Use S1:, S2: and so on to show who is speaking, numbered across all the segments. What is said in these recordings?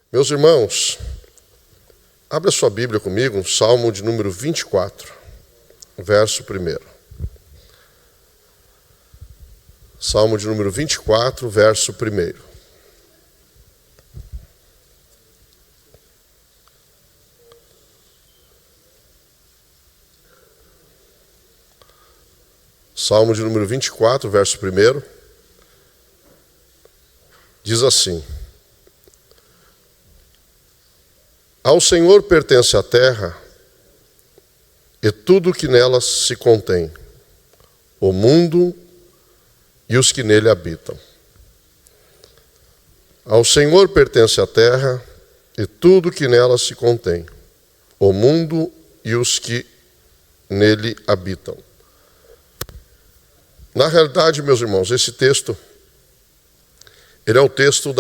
S1: Meus irmãos, abra sua Bíblia comigo, Salmo de número 24, verso 1. Salmo de número 24, verso 1. Salmo de número 24, verso 1, diz assim: Ao Senhor pertence a terra e tudo que nela se contém, o mundo e os que nele habitam. Ao Senhor pertence a terra e tudo que nela se contém, o mundo e os que nele habitam. Na realidade, meus irmãos, esse texto, ele é o texto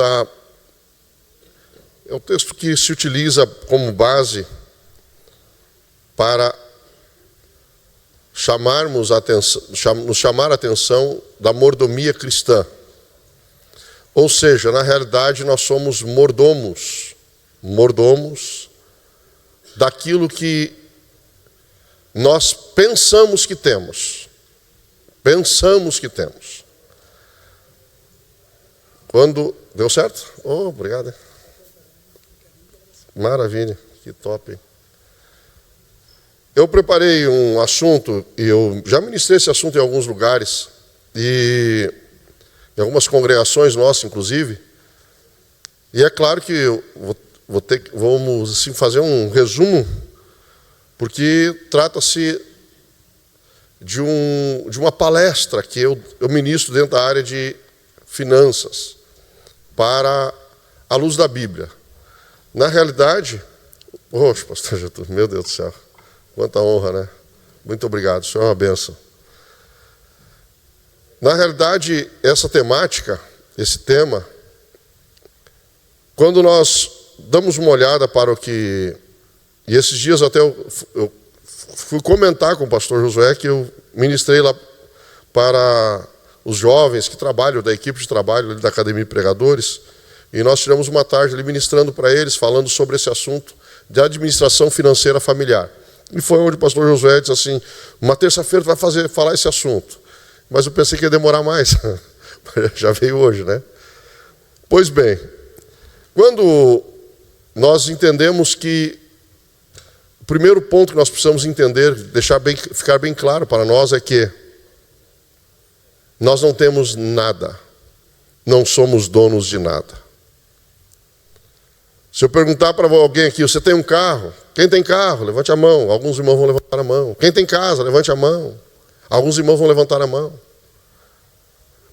S1: que se utiliza como base para nos chamar a atenção da mordomia cristã. Ou seja, na realidade nós somos mordomos daquilo que nós pensamos que temos. Quando deu certo? Oh, obrigado. Maravilha, que top. Eu preparei um assunto, e eu já ministrei esse assunto em alguns lugares, e em algumas congregações nossas, inclusive, e é claro que eu vamos assim, fazer um resumo, porque trata-se de uma palestra que eu ministro dentro da área de finanças, para a luz da Bíblia. Na realidade, poxa, pastor Getúlio, meu Deus do céu, quanta honra, né? Muito obrigado, o senhor é uma bênção. Na realidade, essa temática, esse tema, quando nós damos uma olhada para o que... E esses dias até eu fui comentar com o pastor Josué que eu ministrei lá para os jovens que trabalham, da equipe de trabalho da Academia de Pregadores, e nós tiramos uma tarde ali ministrando para eles, falando sobre esse assunto de administração financeira familiar. E foi onde o pastor Josué disse assim: uma terça-feira tu vai falar esse assunto. Mas eu pensei que ia demorar mais. Já veio hoje, né? Pois bem, quando nós entendemos que o primeiro ponto que nós precisamos entender, ficar bem claro para nós é que nós não temos nada, não somos donos de nada. Se eu perguntar para alguém aqui, você tem um carro? Quem tem carro? Levante a mão. Alguns irmãos vão levantar a mão. Quem tem casa? Levante a mão. Alguns irmãos vão levantar a mão.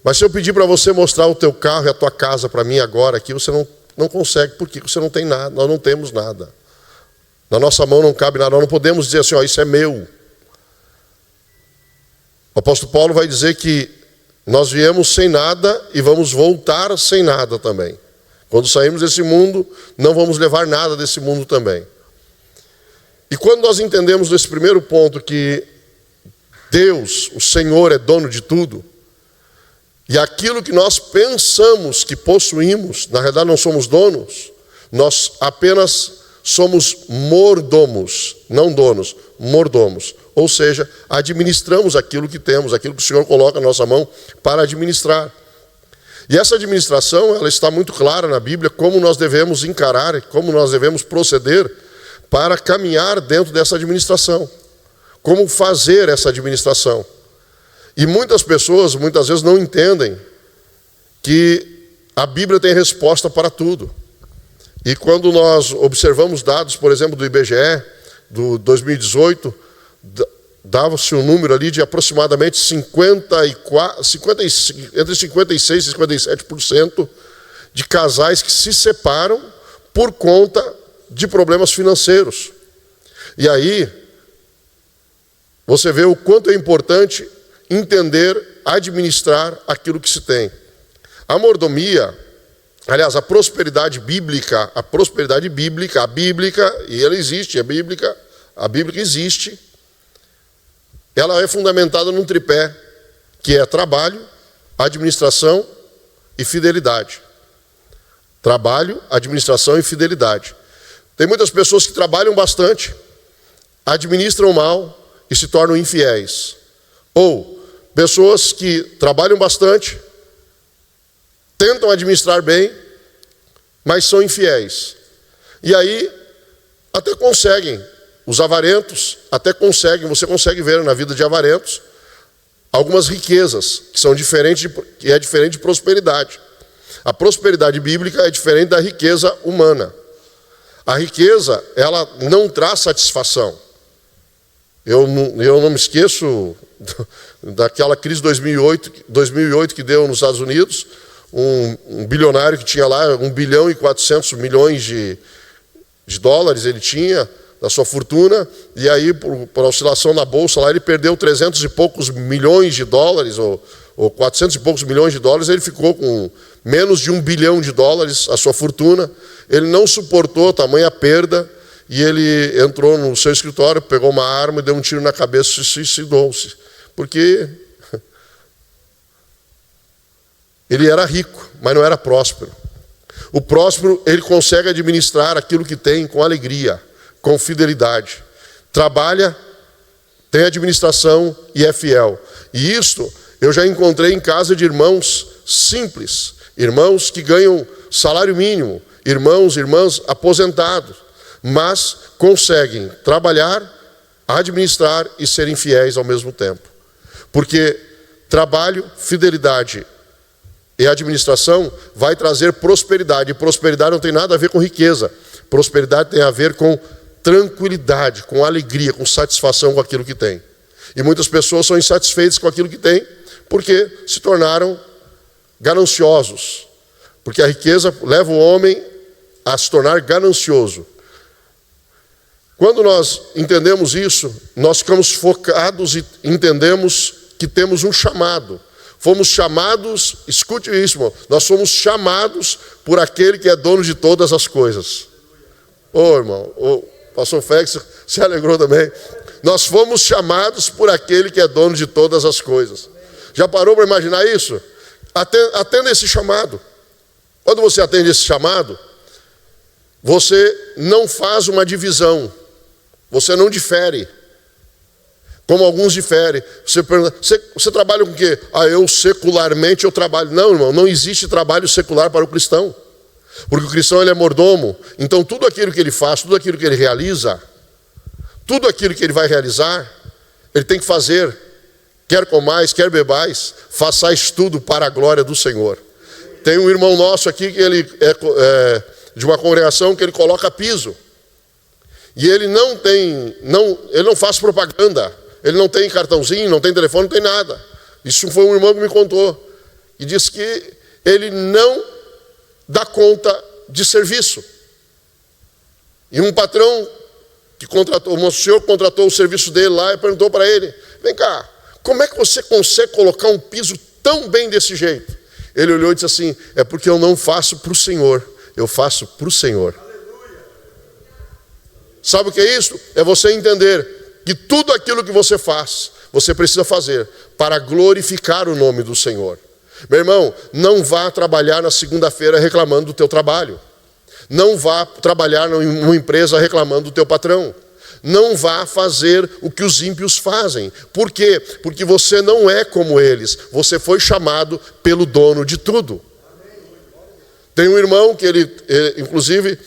S1: Mas se eu pedir para você mostrar o teu carro e a tua casa para mim agora aqui, você não consegue, porque você não tem nada, nós não temos nada. Na nossa mão não cabe nada, nós não podemos dizer assim, ó, isso é meu. O apóstolo Paulo vai dizer que nós viemos sem nada e vamos voltar sem nada também. Quando saímos desse mundo, não vamos levar nada desse mundo também. E quando nós entendemos nesse primeiro ponto que Deus, o Senhor, é dono de tudo, e aquilo que nós pensamos que possuímos, na realidade não somos donos, nós apenas somos mordomos, não donos, mordomos. Ou seja, administramos aquilo que temos, aquilo que o Senhor coloca na nossa mão para administrar. E essa administração, ela está muito clara na Bíblia, como nós devemos encarar, como nós devemos proceder para caminhar dentro dessa administração. Como fazer essa administração. E muitas pessoas, muitas vezes, não entendem que a Bíblia tem resposta para tudo. E quando nós observamos dados, por exemplo, do IBGE, do 2018, dava-se um número ali de aproximadamente entre 56% e 57% de casais que se separam por conta de problemas financeiros. E aí, você vê o quanto é importante entender, administrar aquilo que se tem. A mordomia, aliás, a prosperidade bíblica, e ela existe, a bíblica existe, ela é fundamentada num tripé, que é trabalho, administração e fidelidade. Trabalho, administração e fidelidade. Tem muitas pessoas que trabalham bastante, administram mal e se tornam infiéis. Ou pessoas que trabalham bastante, tentam administrar bem, mas são infiéis. E aí até conseguem, os avarentos até conseguem, você consegue ver na vida de avarentos, algumas riquezas que são diferentes, que é diferente de prosperidade. A prosperidade bíblica é diferente da riqueza humana. A riqueza, ela não traz satisfação. Eu não me esqueço daquela crise de 2008 que deu nos Estados Unidos, um bilionário que tinha lá 1 bilhão e 400 milhões de dólares, ele tinha da sua fortuna, e aí por oscilação na bolsa lá ele perdeu 300 e poucos milhões de dólares, ou 400 e poucos milhões de dólares, ele ficou com menos de 1 bilhão de dólares a sua fortuna. Ele não suportou tamanha perda, e ele entrou no seu escritório, pegou uma arma e deu um tiro na cabeça e se suicidou-se. Porque ele era rico, mas não era próspero. O próspero, ele consegue administrar aquilo que tem com alegria, com fidelidade. Trabalha, tem administração e é fiel. E isto eu já encontrei em casa de irmãos simples, irmãos que ganham salário mínimo, irmãos e irmãs aposentados, mas conseguem trabalhar, administrar e serem fiéis ao mesmo tempo. Porque trabalho, fidelidade e administração vai trazer prosperidade. E prosperidade não tem nada a ver com riqueza. Prosperidade tem a ver com tranquilidade, com alegria, com satisfação com aquilo que tem. E muitas pessoas são insatisfeitas com aquilo que tem, porque se tornaram gananciosos. Porque a riqueza leva o homem a se tornar ganancioso. Quando nós entendemos isso, nós ficamos focados e entendemos que temos um chamado. Fomos chamados, escute isso, irmão, nós fomos chamados por aquele que é dono de todas as coisas. Irmão, o pastor Félix se alegrou também. Nós fomos chamados por aquele que é dono de todas as coisas. Já parou para imaginar isso? Atenda esse chamado. Quando você atende esse chamado, você não faz uma divisão, você não difere, como alguns diferem. Você pergunta, você trabalha com o quê? Eu secularmente eu trabalho. Não, irmão, não existe trabalho secular para o cristão. Porque o cristão ele é mordomo, então tudo aquilo que ele faz, tudo aquilo que ele realiza, tudo aquilo que ele vai realizar, ele tem que fazer, quer comais, quer bebais, façais tudo para a glória do Senhor. Tem um irmão nosso aqui que ele é de uma congregação que ele coloca piso. E ele ele não faz propaganda, ele não tem cartãozinho, não tem telefone, não tem nada. Isso foi um irmão que me contou. E disse que ele não dá conta de serviço. E um patrão que contratou, um senhor que contratou o serviço dele lá e perguntou para ele, vem cá, como é que você consegue colocar um piso tão bem desse jeito? Ele olhou e disse assim, é porque eu não faço para o Senhor, eu faço para o Senhor. Sabe o que é isso? É você entender que tudo aquilo que você faz, você precisa fazer para glorificar o nome do Senhor. Meu irmão, não vá trabalhar na segunda-feira reclamando do teu trabalho. Não vá trabalhar numa empresa reclamando do teu patrão. Não vá fazer o que os ímpios fazem. Por quê? Porque você não é como eles. Você foi chamado pelo dono de tudo. Tem um irmão que ele inclusive,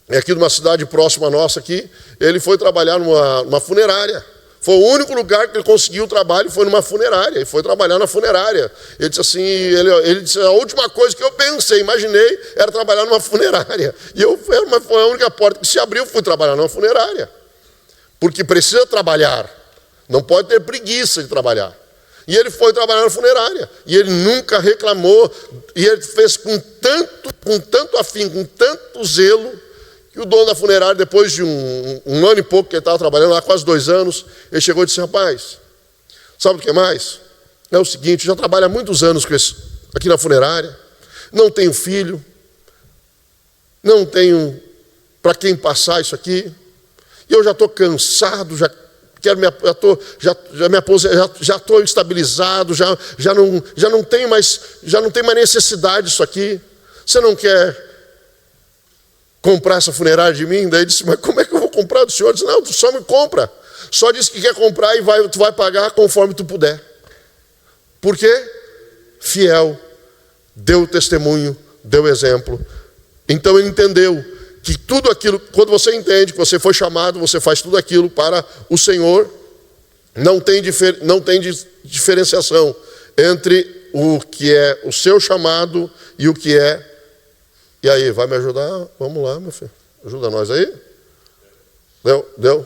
S1: é aqui de uma cidade próxima à nossa aqui, ele foi trabalhar numa funerária. Foi o único lugar que ele conseguiu foi numa funerária. Ele foi trabalhar na funerária. Ele disse assim, ele disse, a última coisa que eu pensei, imaginei, era trabalhar numa funerária. E foi a única porta que se abriu, fui trabalhar numa funerária. Porque precisa trabalhar. Não pode ter preguiça de trabalhar. E ele foi trabalhar na funerária. E ele nunca reclamou. E ele fez com tanto afim, com tanto zelo, que o dono da funerária, depois de um ano e pouco que ele estava trabalhando, lá quase 2 anos, ele chegou e disse, rapaz, sabe o que mais? É o seguinte, eu já trabalho há muitos anos aqui na funerária, não tenho filho, não tenho para quem passar isso aqui, e eu já estou cansado, já estou estabilizado, já não tenho mais necessidade disso aqui. Você não quer comprar essa funerária de mim? Daí ele disse, mas como é que eu vou comprar do senhor? Eu disse, não, tu só me compra. Só diz que quer comprar e tu vai pagar conforme tu puder. Por quê? Fiel, deu testemunho, deu exemplo. Então ele entendeu que tudo aquilo, quando você entende que você foi chamado, você faz tudo aquilo para o Senhor, não tem diferenciação entre o que é o seu chamado e o que é. E aí, vai me ajudar? Vamos lá, meu filho. Ajuda nós aí. Deu?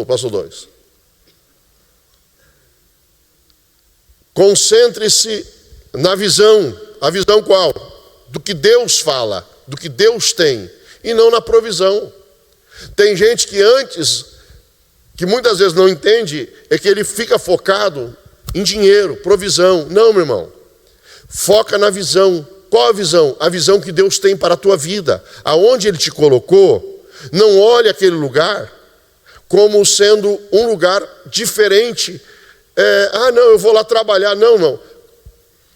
S1: Passo 2. Concentre-se na visão. A visão qual? Do que Deus fala, do que Deus tem, e não na provisão. Tem gente que muitas vezes não entende, é que ele fica focado em dinheiro, provisão. Não, meu irmão. Foca na visão. Qual a visão? A visão que Deus tem para a tua vida. Aonde Ele te colocou, não olhe aquele lugar como sendo um lugar diferente. Não, eu vou lá trabalhar. Não.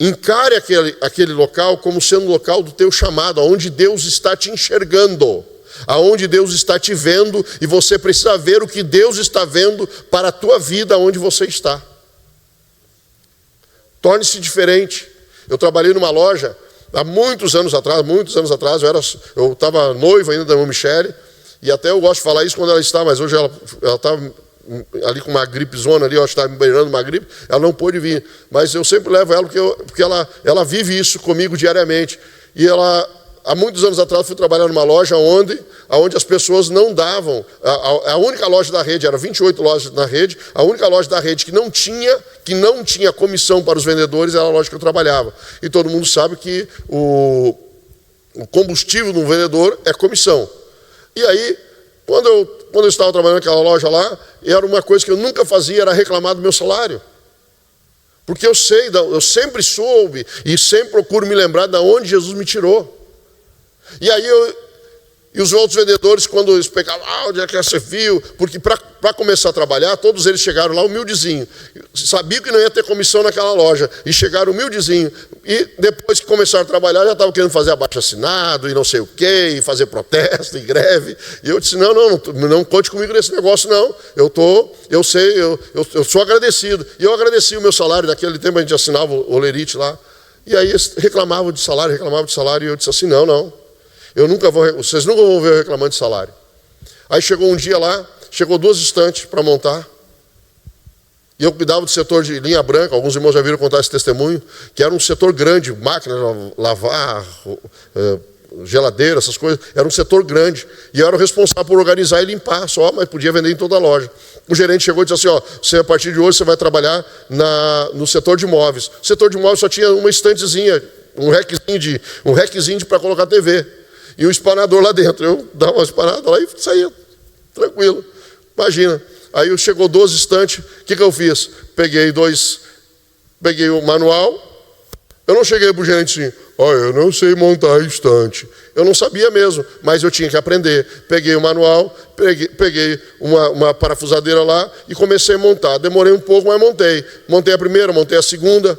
S1: Encare aquele local como sendo o local do teu chamado, aonde Deus está te enxergando, aonde Deus está te vendo, e você precisa ver o que Deus está vendo para a tua vida, onde você está. Torne-se diferente. Eu trabalhei numa loja há muitos anos atrás, eu estava noivo ainda da irmã Michele, e até eu gosto de falar isso quando ela está, mas hoje ela estava ali com uma gripezona ali, eu acho que estava beirando uma gripe, ela não pôde vir, mas eu sempre levo ela, porque ela vive isso comigo diariamente, e há muitos anos atrás, fui trabalhar numa loja onde as pessoas não davam, a única loja da rede, eram 28 lojas na rede, a única loja da rede que não tinha comissão para os vendedores era a loja que eu trabalhava. E todo mundo sabe que o combustível de um vendedor é comissão. E aí, quando eu estava trabalhando naquela loja lá, era uma coisa que eu nunca fazia, era reclamar do meu salário. Porque eu sempre soube e sempre procuro me lembrar de onde Jesus me tirou. E aí e os outros vendedores, quando eles pegavam, onde é que você viu? Porque para começar a trabalhar, todos eles chegaram lá humildezinho. Sabiam que não ia ter comissão naquela loja. E chegaram humildezinho. E depois que começaram a trabalhar, já estavam querendo fazer abaixo-assinado e não sei o quê, e fazer protesto e greve. E eu disse, não conte comigo nesse negócio, não. Eu sou agradecido. E eu agradeci o meu salário. Naquele tempo a gente assinava o Olerite lá. E aí eles reclamavam de salário. E eu disse assim, não. Vocês nunca vão ver eu reclamando de salário. Aí chegou um dia lá, chegou 2 estantes para montar, e eu cuidava do setor de linha branca, alguns irmãos já viram contar esse testemunho, que era um setor grande, máquina, lavar, geladeira, essas coisas, era um setor grande, e eu era o responsável por organizar e limpar só, mas podia vender em toda a loja. O gerente chegou e disse assim, você a partir de hoje você vai trabalhar no setor de móveis. O setor de móveis só tinha uma estantezinha, um requezinho para colocar TV. E o espanador lá dentro. Eu dava uma espanada lá e saía, tranquilo. Imagina. Aí chegou 12 estantes, o que eu fiz? Peguei o manual. Eu não cheguei para o gerente assim, eu não sei montar estante. Eu não sabia mesmo, mas eu tinha que aprender. Peguei o manual, peguei uma parafusadeira lá e comecei a montar. Demorei um pouco, mas montei. Montei a primeira, montei a segunda.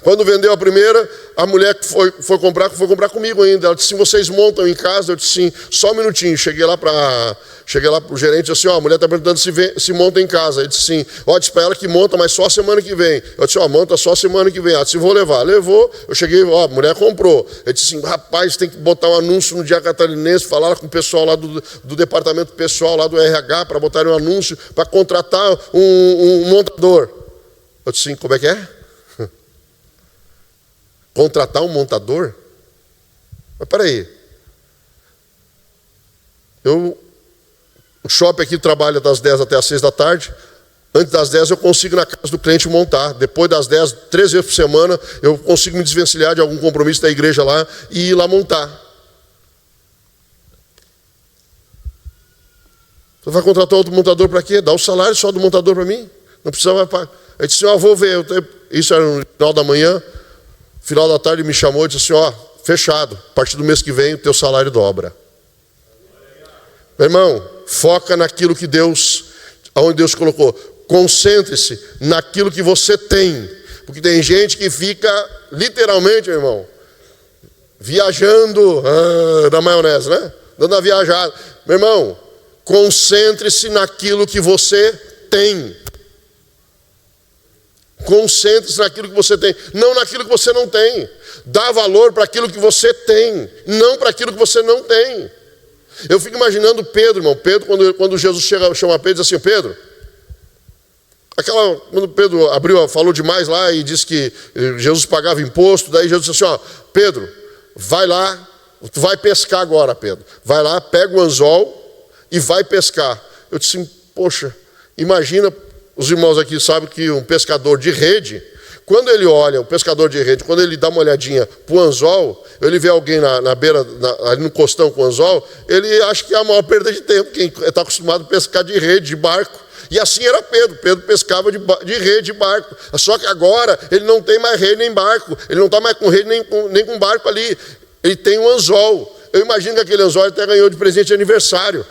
S1: Quando vendeu a primeira, a mulher que foi comprar comigo ainda. Ela disse assim, vocês montam em casa? Eu disse sim, só um minutinho. Cheguei lá para o gerente e disse assim, a mulher está perguntando se monta em casa. Ele disse sim, disse para ela que monta, mas só semana que vem. Eu disse, monta só semana que vem. Ela disse, vou levar. Levou, eu cheguei, a mulher comprou. Ele disse assim, rapaz, tem que botar um anúncio no Dia Catarinense, falar com o pessoal lá do departamento pessoal, lá do RH, para botar um anúncio, para contratar um montador. Eu disse assim, como é que é? Contratar um montador? Mas peraí. O shopping aqui trabalha das 10 até as 6 da tarde. Antes das 10 eu consigo na casa do cliente montar. Depois das 10, 3 vezes por semana, eu consigo me desvencilhar de algum compromisso da igreja lá e ir lá montar. Você vai contratar outro montador para quê? Dá o salário só do montador para mim? Não precisava pagar. Aí disse, vou ver. Isso era no final da manhã. Final da tarde me chamou e disse assim, fechado, a partir do mês que vem o teu salário dobra. Meu irmão, foca naquilo que aonde Deus colocou. Concentre-se naquilo que você tem. Porque tem gente que fica, literalmente, meu irmão, viajando na maionese, né? dando a viajada. Meu irmão, concentre-se naquilo que você tem. Concentre-se naquilo que você tem, não naquilo que você não tem. Dá valor para aquilo que você tem, não para aquilo que você não tem. Eu fico imaginando Pedro, irmão. Pedro, quando Jesus chama Pedro, diz assim: Pedro, quando Pedro falou demais lá e disse que Jesus pagava imposto, daí Jesus disse assim: ó, Pedro, vai lá, tu vai pescar agora, Pedro. Vai lá, pega o anzol e vai pescar. Eu disse assim: poxa, imagina, os irmãos aqui sabem que um pescador de rede, quando ele olha, o pescador de rede, quando ele dá uma olhadinha para o anzol, ele vê alguém na beira, ali no costão com o anzol, ele acha que é a maior perda de tempo, quem está acostumado a pescar de rede, de barco. E assim era Pedro. Pedro pescava de rede, de barco. Só que agora ele não tem mais rede nem barco. Ele não está mais com rede nem com barco ali. Ele tem um anzol. Eu imagino que aquele anzol ele até ganhou de presente de aniversário.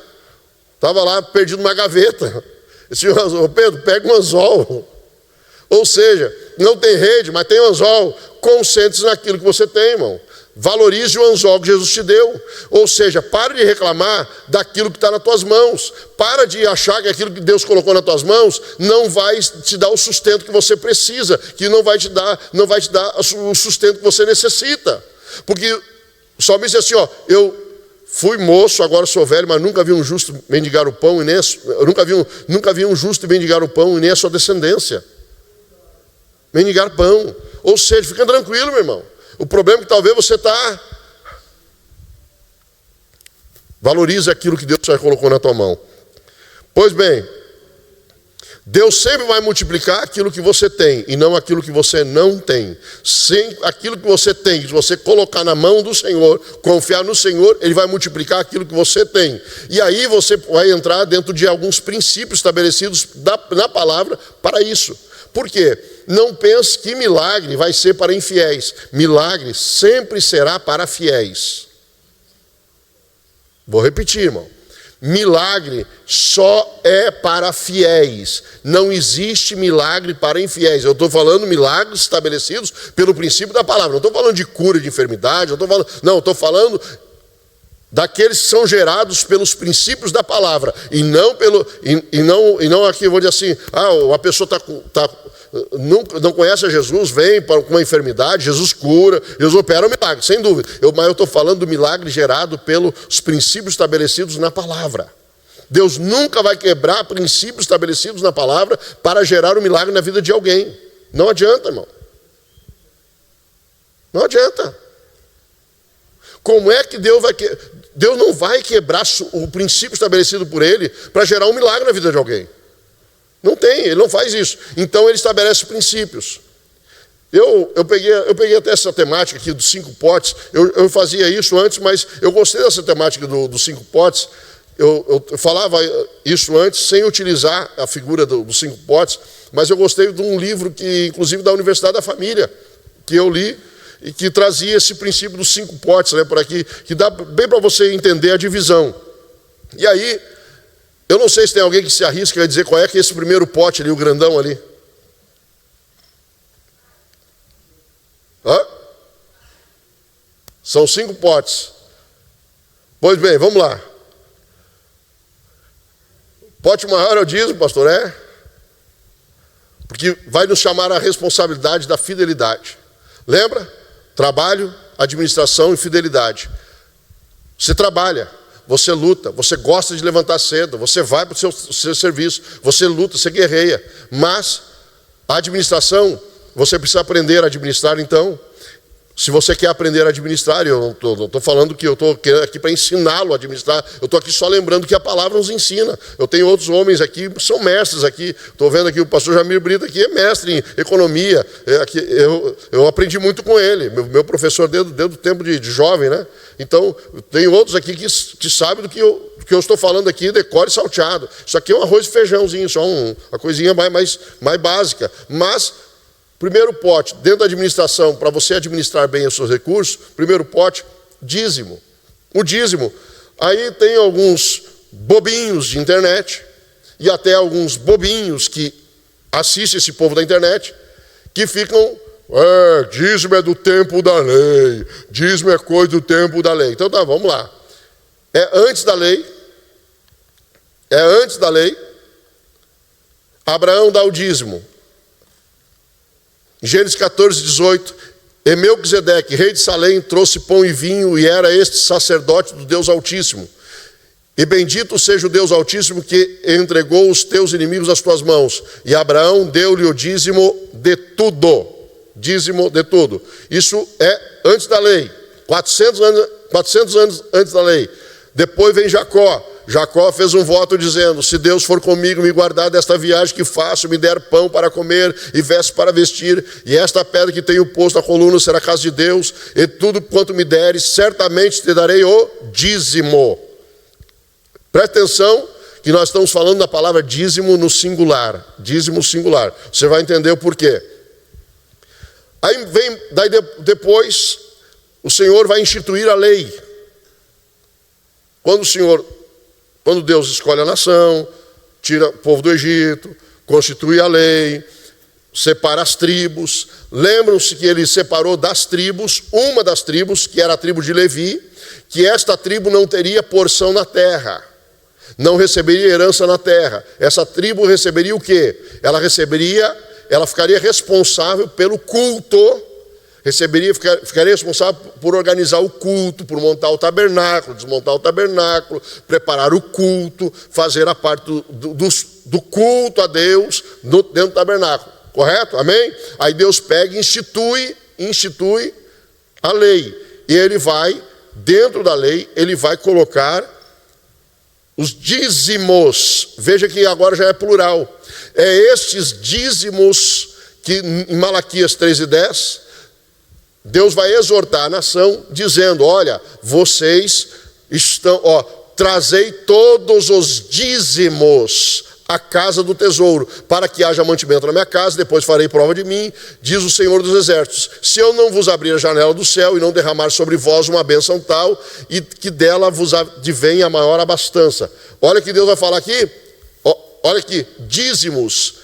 S1: Estava lá perdido numa gaveta. Esse anzol, Pedro, pega um anzol. Ou seja, não tem rede, mas tem um anzol. Concentre-se naquilo que você tem, irmão. Valorize o anzol que Jesus te deu. Ou seja, pare de reclamar daquilo que está nas tuas mãos. Para de achar que aquilo que Deus colocou nas tuas mãos não vai te dar o sustento que você precisa, que não vai te dar o sustento que você necessita. Porque o salmista diz assim: ó, eu fui moço, agora sou velho, mas nunca vi um justo mendigar o pão, nunca vi um justo mendigar o pão e nem a sua descendência. Mendigar pão. Ou seja, fica tranquilo, meu irmão. O problema é que talvez você está... Valorize aquilo que Deus já colocou na tua mão. Pois bem, Deus sempre vai multiplicar aquilo que você tem e não aquilo que você não tem. Sem aquilo que você tem, se você colocar na mão do Senhor, confiar no Senhor, Ele vai multiplicar aquilo que você tem. E aí você vai entrar dentro de alguns princípios estabelecidos na palavra para isso. Por quê? Não pense que milagre vai ser para infiéis. Milagre sempre será para fiéis. Vou repetir, irmão. Milagre só é para fiéis. Não existe milagre para infiéis. Eu estou falando milagres estabelecidos pelo princípio da palavra. Não estou falando de cura de enfermidade. Estou falando daqueles que são gerados pelos princípios da palavra. E não aqui eu vou dizer assim: a pessoa não conhece a Jesus, vem com uma enfermidade, Jesus cura, Jesus opera um milagre, sem dúvida. Mas eu estou falando do milagre gerado pelos princípios estabelecidos na palavra. Deus nunca vai quebrar princípios estabelecidos na palavra para gerar um milagre na vida de alguém. Não adianta, irmão. Não adianta. Como é que Deus não vai quebrar o princípio estabelecido por Ele para gerar um milagre na vida de alguém? Não tem, Ele não faz isso. Então Ele estabelece princípios. Eu peguei até essa temática aqui dos 5 potes. Eu fazia isso antes, mas eu gostei dessa temática dos 5 potes. Eu falava isso antes, sem utilizar a figura dos 5 potes, mas eu gostei de um livro, inclusive da Universidade da Família, que eu li, e que trazia esse princípio dos 5 potes, né, por aqui, que dá bem para você entender a divisão. E aí, eu não sei se tem alguém que se arrisca a dizer qual é que é esse primeiro pote ali, o grandão ali. São 5 potes. Pois bem, vamos lá. Pote maior é o dízimo, pastor, é? Porque vai nos chamar a responsabilidade da fidelidade. Lembra? Trabalho, administração e fidelidade. Você trabalha, você luta, você gosta de levantar cedo, você vai para o seu serviço, você luta, você guerreia. Mas a administração, você precisa aprender a administrar então. Se você quer aprender a administrar, eu não estou falando que eu estou aqui para ensiná-lo a administrar, eu estou aqui só lembrando que a palavra nos ensina. Eu tenho outros homens aqui que são mestres aqui. Estou vendo aqui o pastor Jamir Brito aqui, é mestre em economia. Eu aprendi muito com ele, meu professor desde o tempo de jovem, né? Então, tem outros aqui que sabem do que eu estou falando aqui, decore salteado. Isso aqui é um arroz e feijãozinho, só uma coisinha mais básica. Mas primeiro pote, dentro da administração, para você administrar bem os seus recursos, primeiro pote, dízimo. O dízimo, aí tem alguns bobinhos de internet, e até alguns bobinhos que assistem esse povo da internet, que ficam, dízimo é do tempo da lei, dízimo é coisa do tempo da lei. Então tá, vamos lá. É antes da lei. É antes da lei. Abraão dá o dízimo. Gênesis 14, 18. E Melquisedeque, rei de Salém, trouxe pão e vinho, e era este sacerdote do Deus Altíssimo. E bendito seja o Deus Altíssimo que entregou os teus inimigos às tuas mãos. E Abraão deu-lhe o dízimo de tudo. Dízimo de tudo. Isso é antes da lei. 400 anos antes da lei. Depois vem Jacó. Jacó fez um voto dizendo: se Deus for comigo, me guardar desta viagem que faço, me der pão para comer e vestes para vestir, e esta pedra que tenho posto a coluna será a casa de Deus, e tudo quanto me deres, certamente te darei o dízimo. Preste atenção que nós estamos falando da palavra dízimo no singular. Dízimo singular. Você vai entender o porquê. Aí vem, daí depois, o Senhor vai instituir a lei. Quando Deus escolhe a nação, tira o povo do Egito, constitui a lei, separa as tribos. Lembram-se que ele separou das tribos, uma das tribos, que era a tribo de Levi, que esta tribo não teria porção na terra, não receberia herança na terra. Essa tribo receberia o quê? Ela ficaria responsável pelo culto, ficaria responsável por organizar o culto, por montar o tabernáculo, desmontar o tabernáculo, preparar o culto, fazer a parte do culto a Deus dentro do tabernáculo. Correto? Amém? Aí Deus pega e institui a lei. E ele vai, dentro da lei, ele vai colocar os dízimos. Veja que agora já é plural. É estes dízimos que em Malaquias 3:10, Deus vai exortar a nação, dizendo: olha, vocês estão, trazei todos os dízimos à casa do tesouro, para que haja mantimento na minha casa, depois farei prova de mim, diz o Senhor dos Exércitos, se eu não vos abrir a janela do céu e não derramar sobre vós uma bênção tal, e que dela vos advenha a maior abastança. Olha que Deus vai falar aqui, olha aqui, dízimos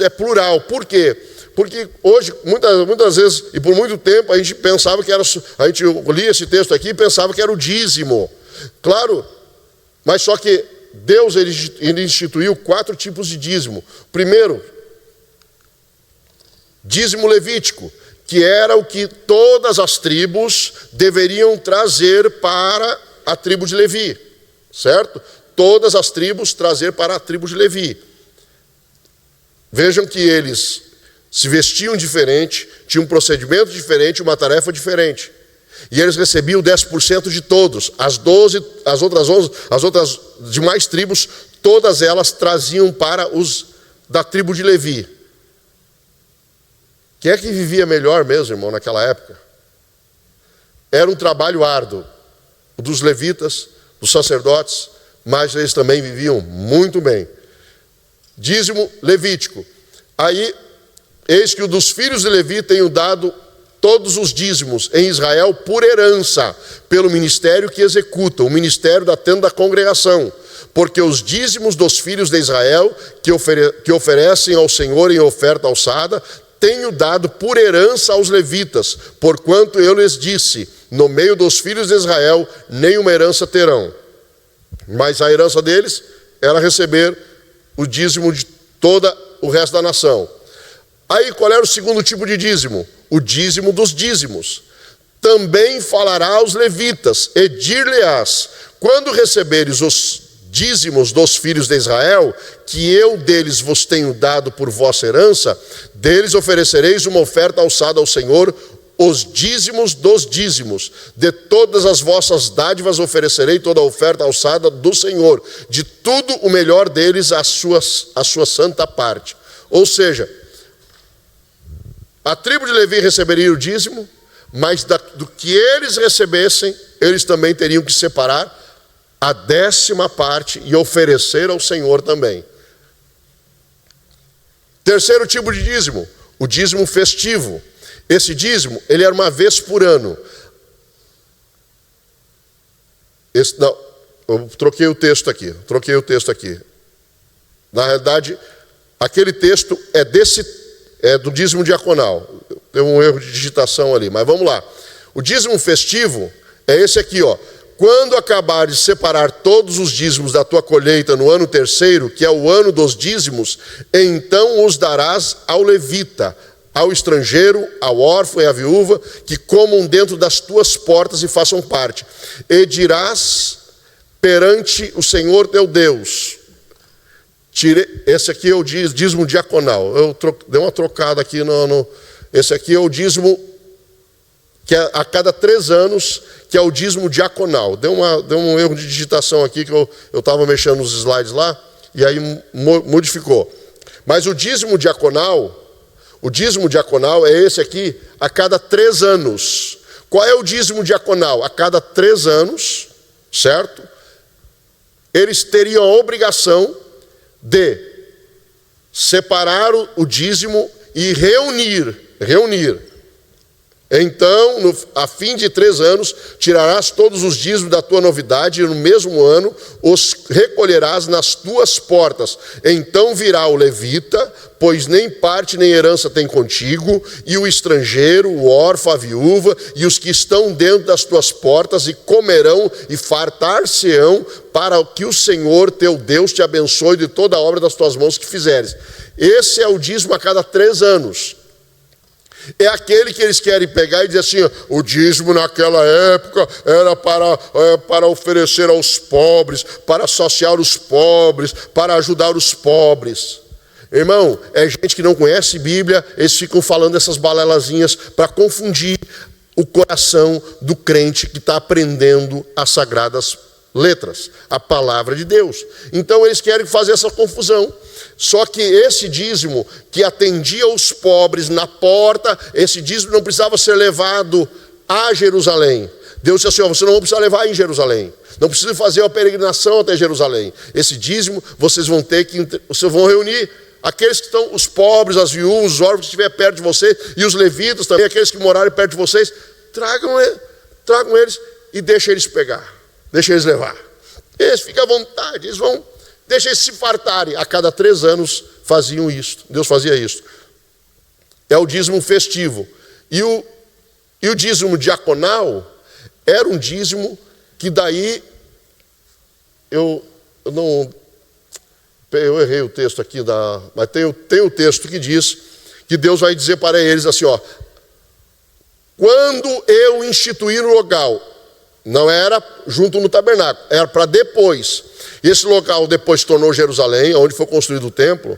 S1: é plural. Por quê? Porque hoje, muitas vezes, e por muito tempo, a gente pensava que era, a gente lia esse texto aqui e pensava que era o dízimo. Claro, mas só que Deus ele instituiu 4 tipos de dízimo. Primeiro, dízimo levítico, que era o que todas as tribos deveriam trazer para a tribo de Levi, certo? Todas as tribos trazer para a tribo de Levi. Vejam que eles se vestiam diferente, tinham um procedimento diferente, uma tarefa diferente. E eles recebiam 10% de todos. As outras demais tribos, todas elas traziam para os da tribo de Levi. Quem é que vivia melhor mesmo, irmão, naquela época? Era um trabalho árduo. O dos levitas, dos sacerdotes, mas eles também viviam muito bem. Dízimo levítico. Aí, eis que o dos filhos de Levi tenho dado todos os dízimos em Israel por herança, pelo ministério que executa, o ministério da tenda da congregação, porque os dízimos dos filhos de Israel, que oferecem ao Senhor em oferta alçada, tenho dado por herança aos levitas, porquanto eu lhes disse, no meio dos filhos de Israel, nenhuma herança terão. Mas a herança deles era receber o dízimo de todo o resto da nação. Aí qual era o segundo tipo de dízimo? O dízimo dos dízimos. Também falará aos levitas, e dir-lhe-ás, quando receberes os dízimos dos filhos de Israel, que eu deles vos tenho dado por vossa herança, deles oferecereis uma oferta alçada ao Senhor, os dízimos dos dízimos. De todas as vossas dádivas oferecerei toda a oferta alçada do Senhor, de tudo o melhor deles a sua santa parte. Ou seja, a tribo de Levi receberia o dízimo, mas do que eles recebessem, eles também teriam que separar a 10ª parte e oferecer ao Senhor também. Terceiro tipo de dízimo, o dízimo festivo. Esse dízimo, ele era uma vez por ano. Eu troquei o texto aqui. Na realidade, aquele texto é do dízimo diaconal. Tem um erro de digitação ali, mas vamos lá. O dízimo festivo é esse aqui, quando acabar de separar todos os dízimos da tua colheita no ano terceiro, que é o ano dos dízimos, então os darás ao levita, ao estrangeiro, ao órfão e à viúva, que comam dentro das tuas portas e façam parte. E dirás perante o Senhor teu Deus. Esse aqui é o dízimo diaconal. Eu dei uma trocada aqui. Esse aqui é o dízimo que é a cada 3 anos, que é o dízimo diaconal. Deu um erro de digitação aqui, que eu estava mexendo nos slides lá, e aí modificou. Mas o dízimo diaconal é esse aqui, a cada 3 anos. Qual é o dízimo diaconal? A cada 3 anos, certo? Eles teriam a obrigação de separar o dízimo e reunir. Então, a fim de 3 anos, tirarás todos os dízimos da tua novidade, e no mesmo ano os recolherás nas tuas portas. Então virá o levita, pois nem parte nem herança tem contigo, e o estrangeiro, o órfão, a viúva, e os que estão dentro das tuas portas, e comerão e fartar-se-ão, para que o Senhor teu Deus te abençoe de toda a obra das tuas mãos que fizeres. Esse é o dízimo a cada 3 anos. É aquele que eles querem pegar e dizer assim: o dízimo naquela época era para oferecer aos pobres, para associar os pobres, para ajudar os pobres. Irmão, é gente que não conhece Bíblia, eles ficam falando essas balelazinhas para confundir o coração do crente que está aprendendo as sagradas letras, a palavra de Deus. Então eles querem fazer essa confusão. Só que esse dízimo que atendia os pobres na porta, esse dízimo não precisava ser levado a Jerusalém. Deus disse assim: você não precisa levar em Jerusalém, não precisa fazer uma peregrinação até Jerusalém. Esse dízimo vocês vão reunir aqueles que estão, os pobres, as viúvas, os órfãos que estiverem perto de vocês, e os levitas também, aqueles que morarem perto de vocês, tragam eles e deixem eles pegar, deixem eles levar. Eles ficam à vontade, deixa eles se fartarem. A cada 3 anos faziam isso. Deus fazia isso. É o dízimo festivo. E o dízimo diaconal era um dízimo que daí eu errei o texto aqui, mas tem o texto que diz que Deus vai dizer para eles assim, quando eu instituir o local, não era junto no tabernáculo, era para depois. Esse local depois se tornou Jerusalém, onde foi construído o templo.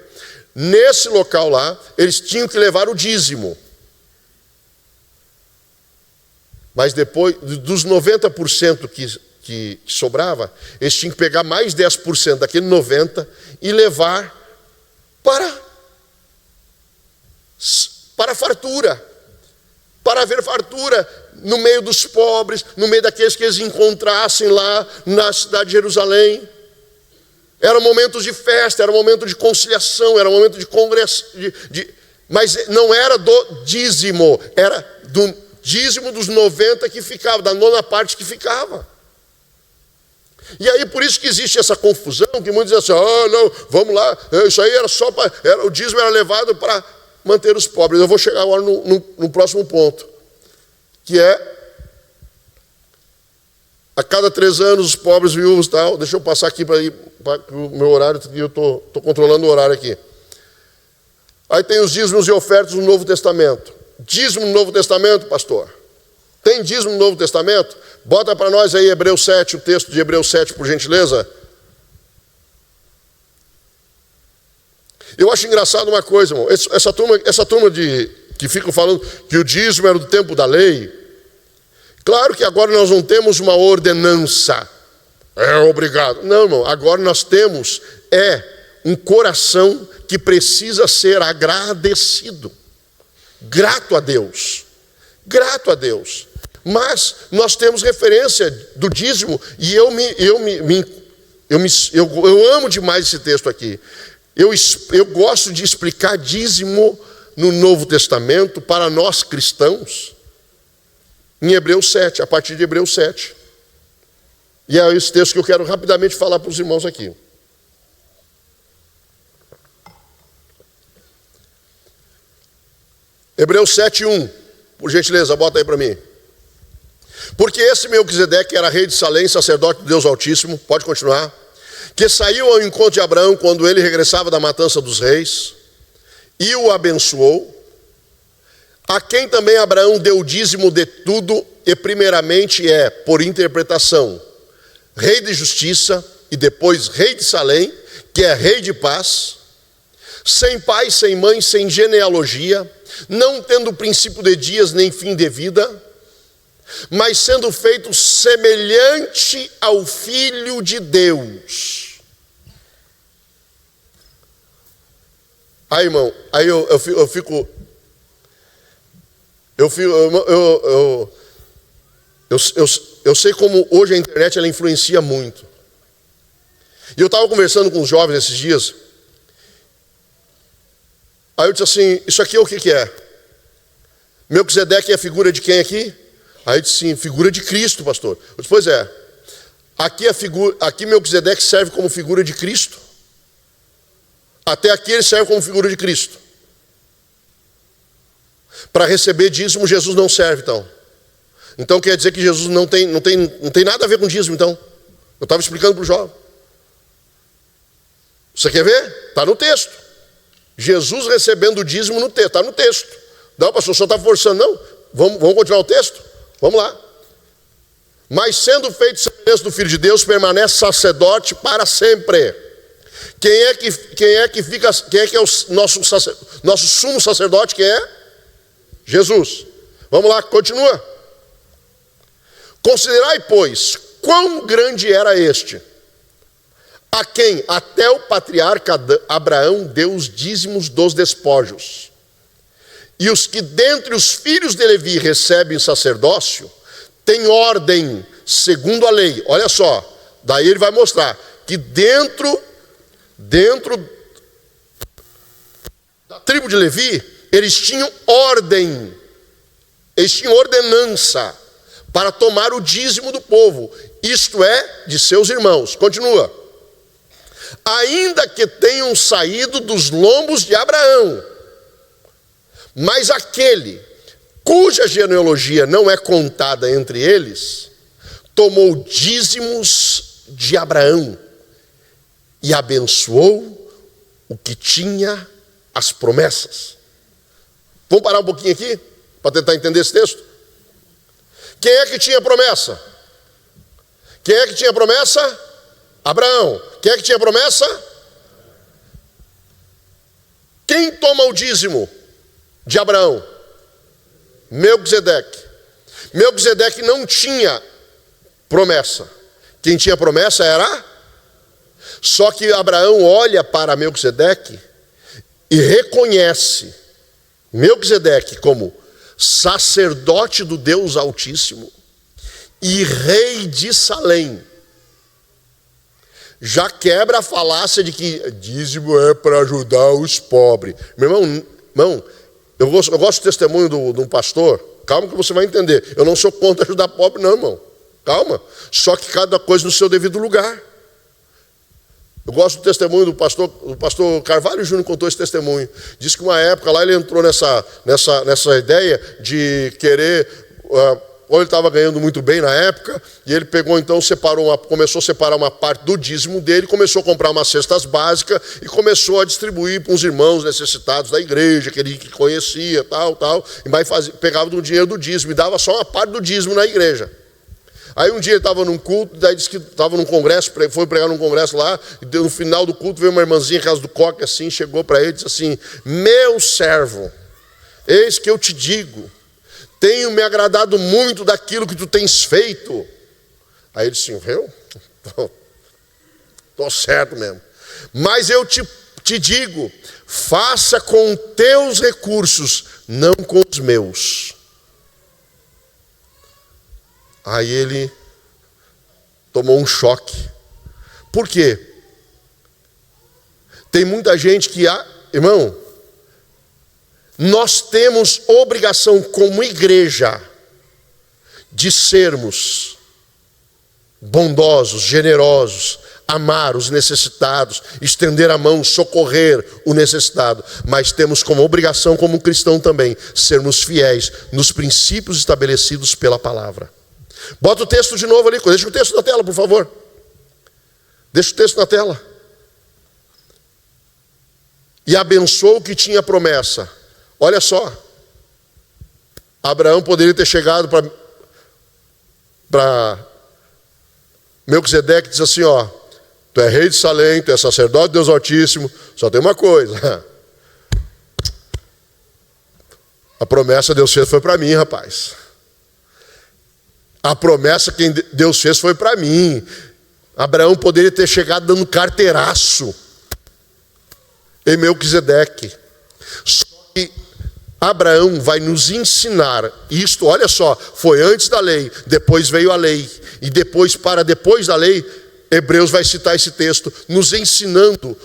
S1: Nesse local lá, eles tinham que levar o dízimo. Mas depois, dos 90% que sobrava, eles tinham que pegar mais 10% daquele 90% e levar para a fartura. Para haver fartura no meio dos pobres, no meio daqueles que eles encontrassem lá na cidade de Jerusalém. Era momentos de festa, era momento de conciliação, era momento de congresso, mas não era do dízimo, era do dízimo dos 90 que ficava, da 9ª parte que ficava. E aí por isso que existe essa confusão, que muitos dizem assim: não, vamos lá, isso aí era só para, o dízimo era levado para manter os pobres. Eu vou chegar agora no próximo ponto, que é a cada 3 anos os pobres, viúvos e tal. Deixa eu passar aqui para o meu horário, eu estou controlando o horário aqui. Aí tem os dízimos e ofertas no Novo Testamento. Dízimo no Novo Testamento, pastor? Tem dízimo no Novo Testamento? Bota para nós aí Hebreus 7, o texto de Hebreus 7, por gentileza. Eu acho engraçado uma coisa, irmão. Essa turma que ficam falando que o dízimo era do tempo da lei. Claro que agora nós não temos uma ordenança. Obrigado. Não, irmão. Agora nós temos um coração que precisa ser agradecido. Grato a Deus. Grato a Deus. Mas nós temos referência do dízimo, e eu amo demais esse texto aqui. Eu gosto de explicar dízimo no Novo Testamento para nós cristãos em Hebreus 7, a partir de Hebreus 7. E é esse texto que eu quero rapidamente falar para os irmãos aqui. Hebreus 7:1, por gentileza, bota aí para mim. Porque esse Melquisedeque era rei de Salém, sacerdote do Deus Altíssimo, pode continuar, que saiu ao encontro de Abraão quando ele regressava da matança dos reis, e o abençoou, a quem também Abraão deu o dízimo de tudo, e primeiramente por interpretação, rei de justiça, e depois rei de Salém, que é rei de paz, sem pai, sem mãe, sem genealogia, não tendo princípio de dias nem fim de vida, mas sendo feito semelhante ao Filho de Deus. Aí, irmão, aí eu sei como hoje a internet ela influencia muito. E eu estava conversando com os jovens esses dias. Aí eu disse assim, isso aqui é o que é? Melquisedeque é a figura de quem aqui? Aí eu disse sim, figura de Cristo, pastor. Eu disse, pois é. Aqui Melquisedeque serve como figura de Cristo. Até aqui ele serve como figura de Cristo. Para receber dízimo, Jesus não serve, então. Então quer dizer que Jesus não tem nada a ver com dízimo, então. Eu estava explicando para o jovem. Você quer ver? Está no texto. Jesus recebendo o dízimo no texto. Está no texto. Não, pastor, o senhor está forçando. Não. Vamos continuar o texto? Vamos lá. Mas sendo feito semelhança do Filho de Deus, permanece sacerdote para sempre. Quem é que é o nosso sumo sacerdote? Quem é? Jesus. Vamos lá, continua. Considerai, pois, quão grande era este, a quem até o patriarca Abraão deu os dízimos dos despojos. E os que dentre os filhos de Levi recebem sacerdócio, têm ordem segundo a lei. Olha só, daí ele vai mostrar que dentro da tribo de Levi, eles tinham ordem, eles tinham ordenança para tomar o dízimo do povo, isto é, de seus irmãos. Continua. Ainda que tenham saído dos lombos de Abraão, mas aquele cuja genealogia não é contada entre eles, tomou dízimos de Abraão e abençoou o que tinha as promessas. Vamos parar um pouquinho aqui, para tentar entender esse texto? Quem é que tinha promessa? Quem é que tinha promessa? Abraão. Quem é que tinha promessa? Quem toma o dízimo de Abraão? Melquisedeque. Melquisedeque não tinha promessa. Quem tinha promessa era? Só que Abraão olha para Melquisedeque e reconhece Melquisedeque como sacerdote do Deus Altíssimo e rei de Salém. Já quebra a falácia de que dízimo é para ajudar os pobres. Meu irmão, eu gosto do testemunho de um pastor. Calma que você vai entender. Eu não sou contra ajudar pobre, não, irmão. Calma. Só que cada coisa no seu devido lugar. Eu gosto do testemunho do pastor Carvalho Júnior, contou esse testemunho. Diz que uma época lá ele entrou nessa ideia de querer... ou ele estava ganhando muito bem na época, e ele pegou então, começou a separar uma parte do dízimo dele, começou a comprar umas cestas básicas e começou a distribuir para os irmãos necessitados da igreja, que ele conhecia, tal, e pegava do dinheiro do dízimo e dava só uma parte do dízimo na igreja. Aí um dia ele estava num culto, daí disse que estava num congresso, foi pregar num congresso lá, e no final do culto veio uma irmãzinha, casa do coque, assim, chegou para ele e disse assim: meu servo, eis que eu te digo, tenho me agradado muito daquilo que tu tens feito. Aí ele disse: viu? Estou certo mesmo. Mas eu te digo, faça com teus recursos, não com os meus. Aí ele tomou um choque. Por quê? Tem muita gente que, irmão, nós temos obrigação como igreja de sermos bondosos, generosos, amar os necessitados, estender a mão, socorrer o necessitado. Mas temos como obrigação como cristão também sermos fiéis nos princípios estabelecidos pela palavra. Bota o texto de novo ali, deixa o texto na tela, por favor. Deixa o texto na tela. E abençoou o que tinha promessa. Olha só. Abraão poderia ter chegado para Melquisedeque e dizer assim, ó, tu é rei de Salém, tu é sacerdote de Deus Altíssimo, só tem uma coisa. A promessa que Deus fez foi para mim, rapaz. A promessa que Deus fez foi para mim. Abraão poderia ter chegado dando carteiraço em Melquisedeque. Só que Abraão vai nos ensinar isto, olha só, foi antes da lei, depois veio a lei. E depois da lei, Hebreus vai citar esse texto, nos ensinando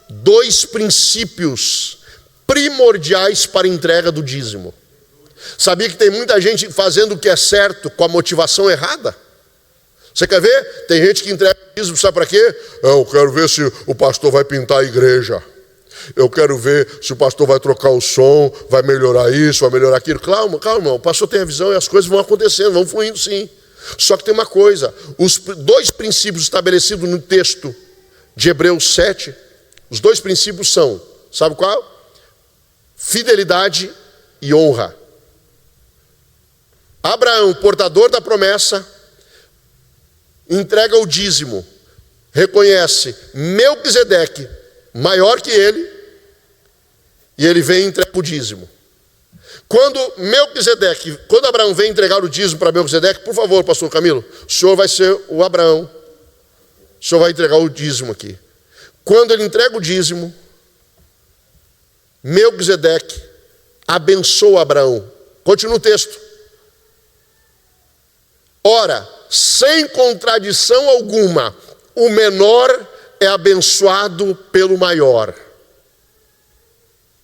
S1: 2 princípios primordiais para a entrega do dízimo. Sabia que tem muita gente fazendo o que é certo com a motivação errada? Você quer ver? Tem gente que entrega o dízimo, sabe para quê? Eu quero ver se o pastor vai pintar a igreja. Eu quero ver se o pastor vai trocar o som, vai melhorar isso, vai melhorar aquilo. Calma, irmão. O pastor tem a visão e as coisas vão acontecendo, vão fluindo sim. Só que tem uma coisa, os 2 princípios estabelecidos no texto de Hebreus 7, os 2 princípios são, sabe qual? Fidelidade e honra. Abraão, portador da promessa, entrega o dízimo, reconhece Melquisedeque maior que ele, e ele vem e entrega o dízimo. Quando Abraão vem entregar o dízimo para Melquisedeque, por favor, pastor Camilo, o senhor vai ser o Abraão, o senhor vai entregar o dízimo aqui. Quando ele entrega o dízimo, Melquisedeque abençoa Abraão. Continua o texto. Ora, sem contradição alguma, o menor é abençoado pelo maior.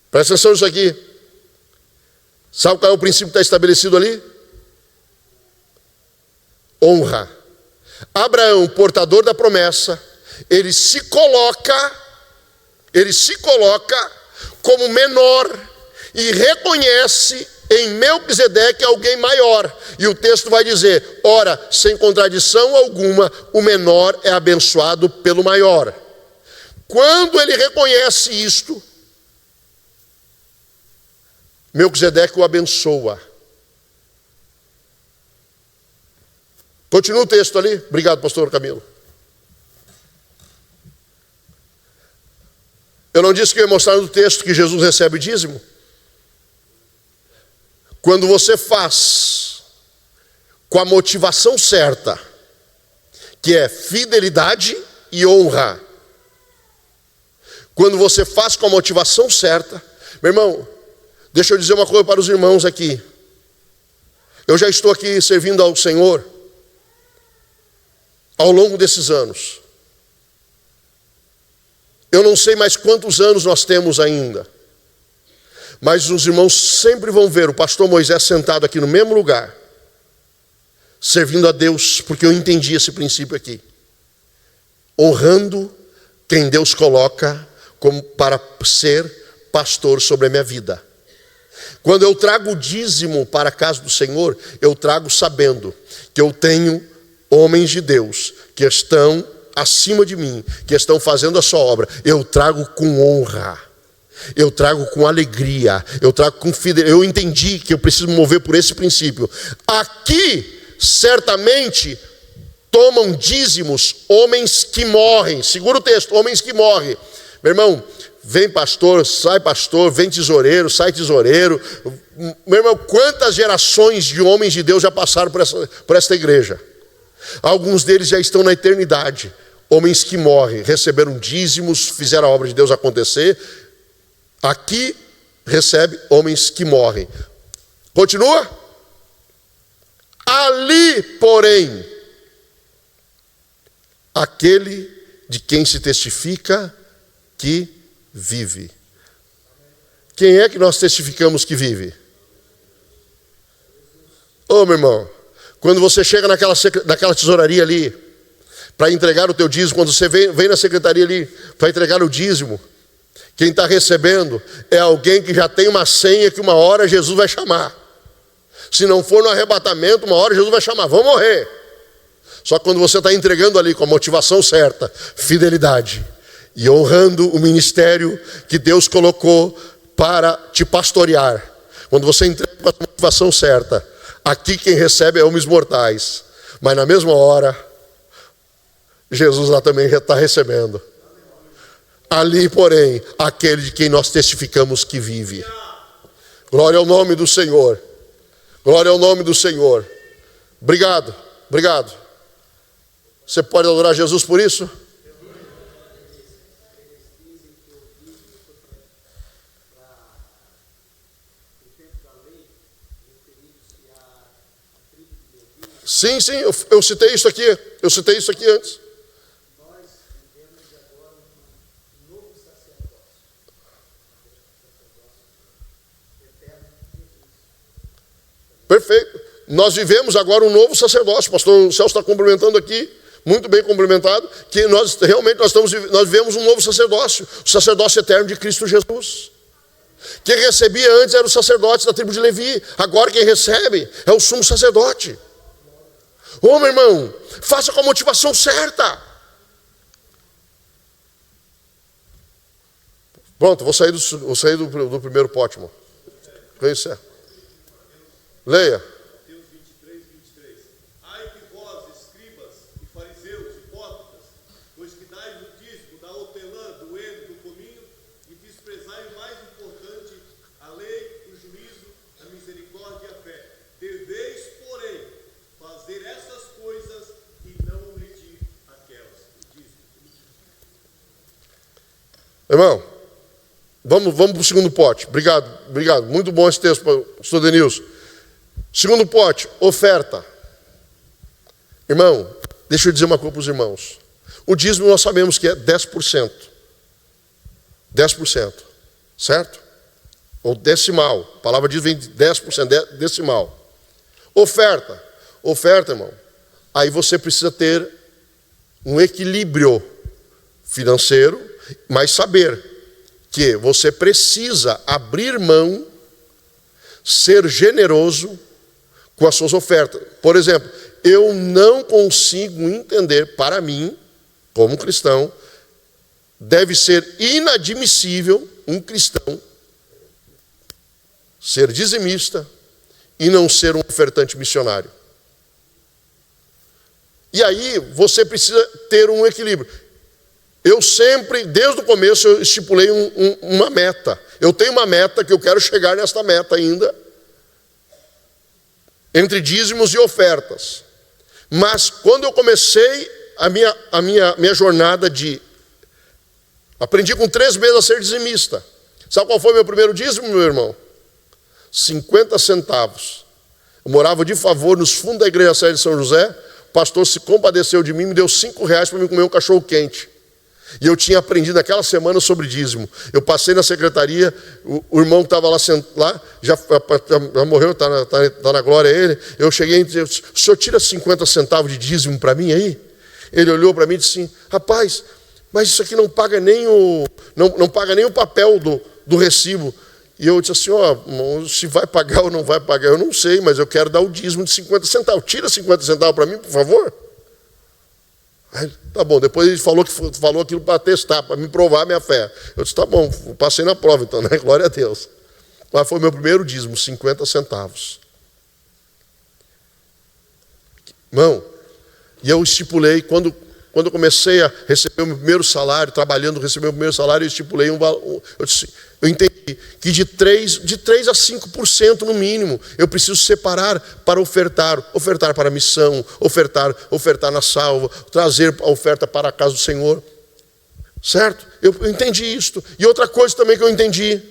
S1: Presta atenção nisso aqui. Sabe qual é o princípio que está estabelecido ali? Honra. Abraão, portador da promessa, ele se coloca como menor e reconhece em Melquisedeque alguém maior. E o texto vai dizer, ora, sem contradição alguma, o menor é abençoado pelo maior. Quando ele reconhece isto, Melquisedeque o abençoa. Continua o texto ali. Obrigado, pastor Camilo. Eu não disse que eu ia mostrar no texto que Jesus recebe o dízimo? Quando você faz com a motivação certa, que é fidelidade e honra. Quando você faz com a motivação certa, meu irmão, deixa eu dizer uma coisa para os irmãos aqui. Eu já estou aqui servindo ao Senhor ao longo desses anos. Eu não sei mais quantos anos nós temos ainda. Mas os irmãos sempre vão ver o pastor Moisés sentado aqui no mesmo lugar, servindo a Deus, porque eu entendi esse princípio aqui. Honrando quem Deus coloca como para ser pastor sobre a minha vida. Quando eu trago o dízimo para a casa do Senhor, eu trago sabendo que eu tenho homens de Deus que estão acima de mim, que estão fazendo a sua obra. Eu trago com honra. Eu trago com alegria, eu trago com fidelidade. Eu entendi que eu preciso me mover por esse princípio. Aqui, certamente, tomam dízimos homens que morrem. Segura o texto, homens que morrem. Meu irmão, vem pastor, vem tesoureiro, sai tesoureiro. Meu irmão, quantas gerações de homens de Deus já passaram por esta igreja? Alguns deles já estão na eternidade. Homens que morrem, receberam dízimos, fizeram a obra de Deus acontecer. Aqui recebe homens que morrem. Continua? Ali, porém, aquele de quem se testifica que vive. Quem é que nós testificamos que vive? Ô, meu irmão, quando você chega naquela tesouraria ali, para entregar o teu dízimo, quando você vem na secretaria ali, para entregar o dízimo, quem está recebendo é alguém que já tem uma senha que uma hora Jesus vai chamar. Se não for no arrebatamento, uma hora Jesus vai chamar, vão morrer. Só que quando você está entregando ali com a motivação certa, fidelidade, e honrando o ministério que Deus colocou para te pastorear, quando você entrega com a motivação certa, aqui quem recebe é homens mortais, mas na mesma hora, Jesus lá também está recebendo. Ali, porém, aquele de quem nós testificamos que vive. Glória ao nome do Senhor. Glória ao nome do Senhor. Obrigado, obrigado. Você pode adorar Jesus por isso? Sim, eu citei isso aqui. Eu citei isso aqui antes. Perfeito. Nós vivemos agora um novo sacerdócio. O pastor Celso está complementando aqui, muito bem complementado, que nós vivemos um novo sacerdócio, o sacerdócio eterno de Cristo Jesus. Quem recebia antes era o sacerdote da tribo de Levi, agora quem recebe é o sumo sacerdote. Ô, meu irmão, faça com a motivação certa. Pronto, vou sair do primeiro pote, irmão. Conhecer. Leia.
S2: Mateus 23, 23. Ai de vós, escribas e fariseus, hipócritas, pois que dais o dízimo da hortelã, do heno, do cominho, e desprezai o mais importante, a lei, o juízo, a misericórdia e a fé. Deveis, porém, fazer essas coisas e não omitir aquelas. O dízimo.
S1: Irmão, vamos para o segundo pote. Obrigado. Muito bom esse texto, pastor Denilson. Segundo pote, oferta. Irmão, deixa eu dizer uma coisa para os irmãos. O dízimo nós sabemos que é 10%. 10%. Certo? Ou decimal. A palavra dízimo vem de 10%, decimal. Oferta. Oferta, irmão. Aí você precisa ter um equilíbrio financeiro, mas saber que você precisa abrir mão, ser generoso com as suas ofertas. Por exemplo, eu não consigo entender, para mim, como cristão, deve ser inadmissível um cristão ser dizimista e não ser um ofertante missionário. E aí, você precisa ter um equilíbrio. Eu sempre, desde o começo, eu estipulei uma meta. Eu tenho uma meta que eu quero chegar nesta meta ainda, entre dízimos e ofertas. Mas quando eu comecei a minha jornada aprendi com 3 meses a ser dizimista. Sabe qual foi meu primeiro dízimo, meu irmão? 50 centavos. Eu morava de favor nos fundos da igreja Sede de São José. O pastor se compadeceu de mim, me deu R$5 para mim comer um cachorro quente. E eu tinha aprendido naquela semana sobre dízimo. Eu passei na secretaria, o irmão que estava lá, já morreu, está na glória ele. Eu cheguei e disse: o senhor tira 50 centavos de dízimo para mim aí? Ele olhou para mim e disse assim: rapaz, mas isso aqui não paga nem o papel do recibo. E eu disse assim: se vai pagar ou não vai pagar, eu não sei, mas eu quero dar o dízimo de 50 centavos. Tira 50 centavos para mim, por favor. Aí, tá bom, depois ele falou aquilo para testar, para me provar a minha fé. Eu disse: tá bom, passei na prova então, né? Glória a Deus. Mas foi meu primeiro dízimo, 50 centavos. Irmão, e eu estipulei, quando eu comecei a receber o meu primeiro salário, receber o meu primeiro salário, eu estipulei eu entendi que de 3 a 5% no mínimo, eu preciso separar para ofertar para a missão, ofertar na salva, trazer a oferta para a casa do Senhor. Certo? Eu entendi isto. E outra coisa também que eu entendi,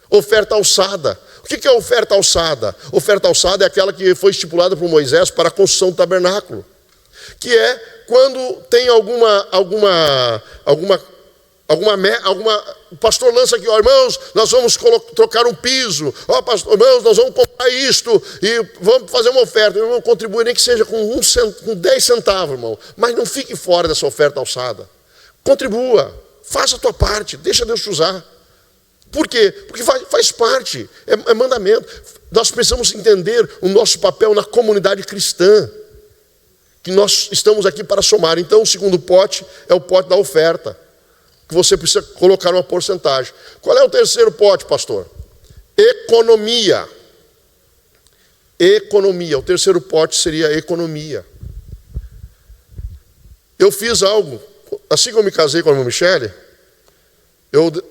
S1: oferta alçada. O que é oferta alçada? Oferta alçada é aquela que foi estipulada por Moisés para a construção do tabernáculo. Que é quando tem o pastor lança aqui: irmãos, nós vamos trocar um piso, pastor, irmãos, nós vamos comprar isto e vamos fazer uma oferta. Irmão, contribui, nem que seja com 10 centavos, irmão, mas não fique fora dessa oferta alçada. Contribua, faça a tua parte, deixa Deus te usar. Por quê? Porque faz parte, é mandamento. nós precisamos entender o nosso papel na comunidade cristã, que nós estamos aqui para somar. Então, o segundo pote é o pote da oferta, que você precisa colocar uma porcentagem. Qual é o terceiro pote, pastor? Economia. Economia. O terceiro pote seria economia. Eu fiz algo, assim que eu me casei com a irmã Michele,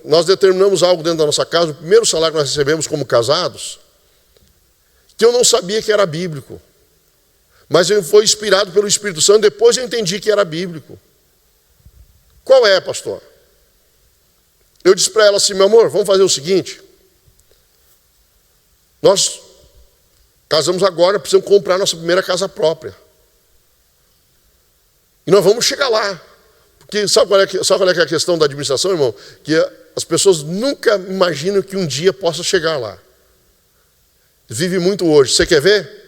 S1: nós determinamos algo dentro da nossa casa, o primeiro salário que nós recebemos como casados, que eu não sabia que era bíblico. Mas eu fui inspirado pelo Espírito Santo, depois eu entendi que era bíblico. Qual é, pastor? Eu disse para ela assim, meu amor, vamos fazer o seguinte. Nós casamos agora, precisamos comprar nossa primeira casa própria. E nós vamos chegar lá. Porque sabe qual é que é a questão da administração, irmão? Que as pessoas nunca imaginam que um dia possa chegar lá. Vive muito hoje. Você quer ver?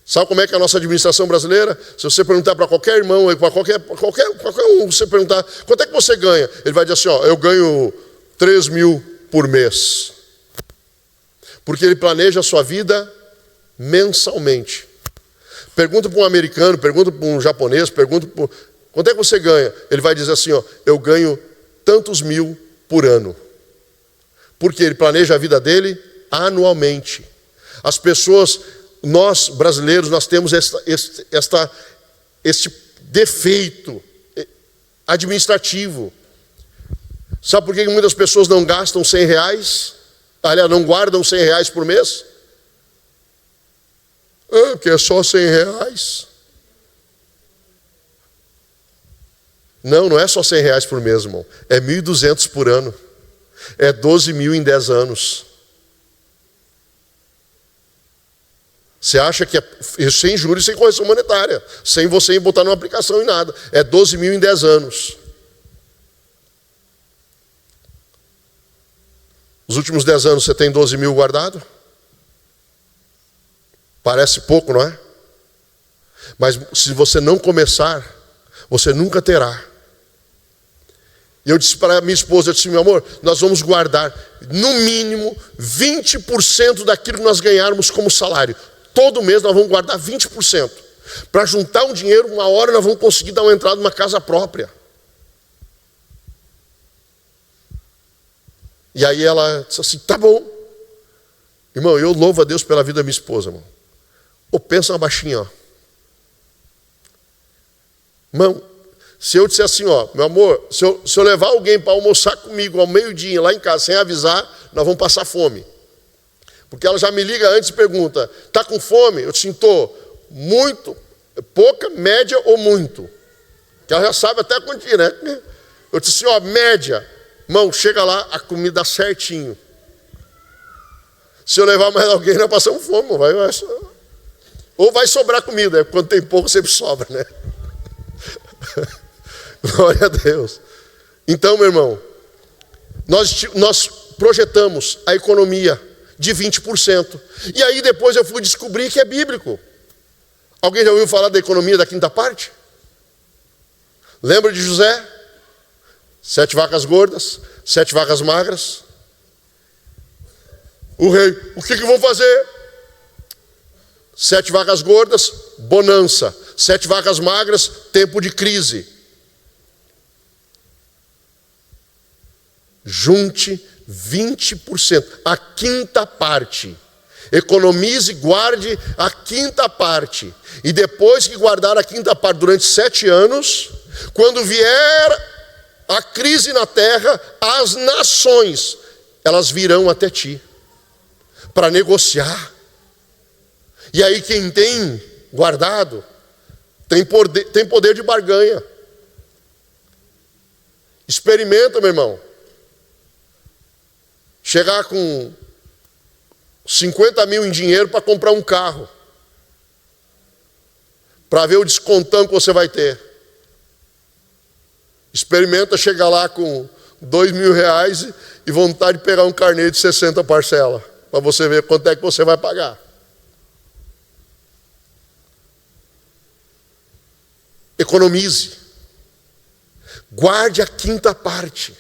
S1: Sabe como é que é a nossa administração brasileira? Se você perguntar para qualquer irmão, para qualquer um, você perguntar, quanto é que você ganha? Ele vai dizer assim, ó, eu ganho 3 mil por mês. Porque ele planeja a sua vida mensalmente. Pergunta para um americano, pergunta para um japonês, quanto é que você ganha? Ele vai dizer assim, ó, eu ganho tantos mil por ano. Porque ele planeja a vida dele anualmente. As pessoas, nós brasileiros, nós temos este defeito administrativo. Sabe por que muitas pessoas não gastam R$100? Aliás, não guardam R$100 por mês? Porque é só R$100. Não é só R$100 por mês, irmão. É 1.200 por ano. É 12 mil em 10 anos. Você acha que é sem juros e sem correção monetária, sem você botar numa aplicação e nada. É 12 mil em 10 anos. Os últimos 10 anos você tem 12 mil guardado? Parece pouco, não é? Mas se você não começar, você nunca terá. E eu disse para minha esposa, eu disse, meu amor, nós vamos guardar no mínimo 20% daquilo que nós ganharmos como salário. Todo mês nós vamos guardar 20%. Para juntar um dinheiro, uma hora nós vamos conseguir dar uma entrada numa casa própria. E aí ela disse assim, tá bom. Irmão, eu louvo a Deus pela vida da minha esposa, irmão. Ou pensa uma baixinha, ó. Irmão, se eu disser assim, ó, meu amor, se eu levar alguém para almoçar comigo ao meio-dia lá em casa, sem avisar, nós vamos passar fome. Porque ela já me liga antes e pergunta, tá com fome? Eu sinto muito, pouca, média ou muito? Que ela já sabe até quanto é, né? Eu disse assim, ó, média. Irmão, chega lá, a comida certinho. Se eu levar mais alguém, nós passamos fome, ou vai sobrar comida, quando tem pouco sempre sobra, né? Glória a Deus. Então, meu irmão, nós projetamos a economia de 20%. E aí depois eu fui descobrir que é bíblico. Alguém já ouviu falar da economia da quinta parte? Lembra de José? 7 vacas gordas, 7 vacas magras. O rei, o que vão fazer? 7 vacas gordas, bonança. 7 vacas magras, tempo de crise. Junte 20%, a quinta parte. Economize, guarde a quinta parte. E depois que guardar a quinta parte durante 7 anos, quando vier a crise na terra, as nações, elas virão até ti para negociar. E aí quem tem guardado tem poder de barganha. Experimenta, meu irmão. Chegar com 50 mil em dinheiro para comprar um carro. Para ver o descontão que você vai ter. Experimenta chegar lá com R$2.000 e vontade de pegar um carnê de 60 parcelas. Para você ver quanto é que você vai pagar. Economize. Guarde a quinta parte.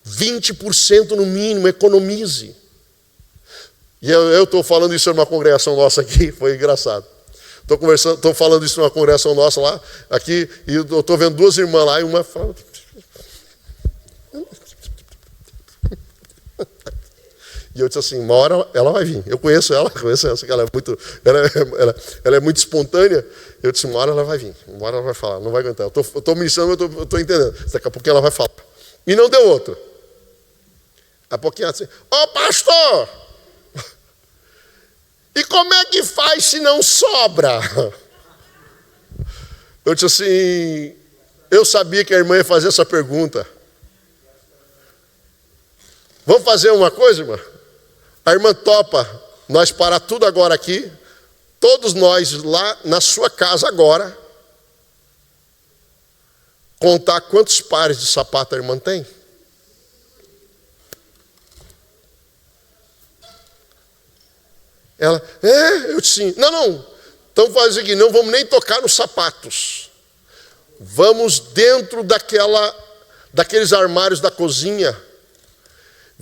S1: 20% no mínimo, economize. E eu estou falando isso numa congregação nossa aqui, foi engraçado. Estou falando isso numa congregação nossa lá, aqui, e eu estou vendo duas irmãs lá, e uma fala... E eu disse assim, uma hora ela vai vir. Eu conheço ela, que ela é muito espontânea. Eu disse, uma hora ela vai vir, uma hora ela vai falar, não vai aguentar. Eu estou ministrando, eu estou entendendo. Daqui a pouquinho ela vai falar. E não deu outra. Daqui a pouquinho ela disse, pastor, e como é que faz se não sobra? Eu disse assim, eu sabia que a irmã ia fazer essa pergunta. Vamos fazer uma coisa, irmã? A irmã topa nós parar tudo agora aqui, todos nós lá na sua casa agora, contar quantos pares de sapato a irmã tem? Ela, eu disse, não, então faz o seguinte, não vamos nem tocar nos sapatos. Vamos dentro daqueles armários da cozinha,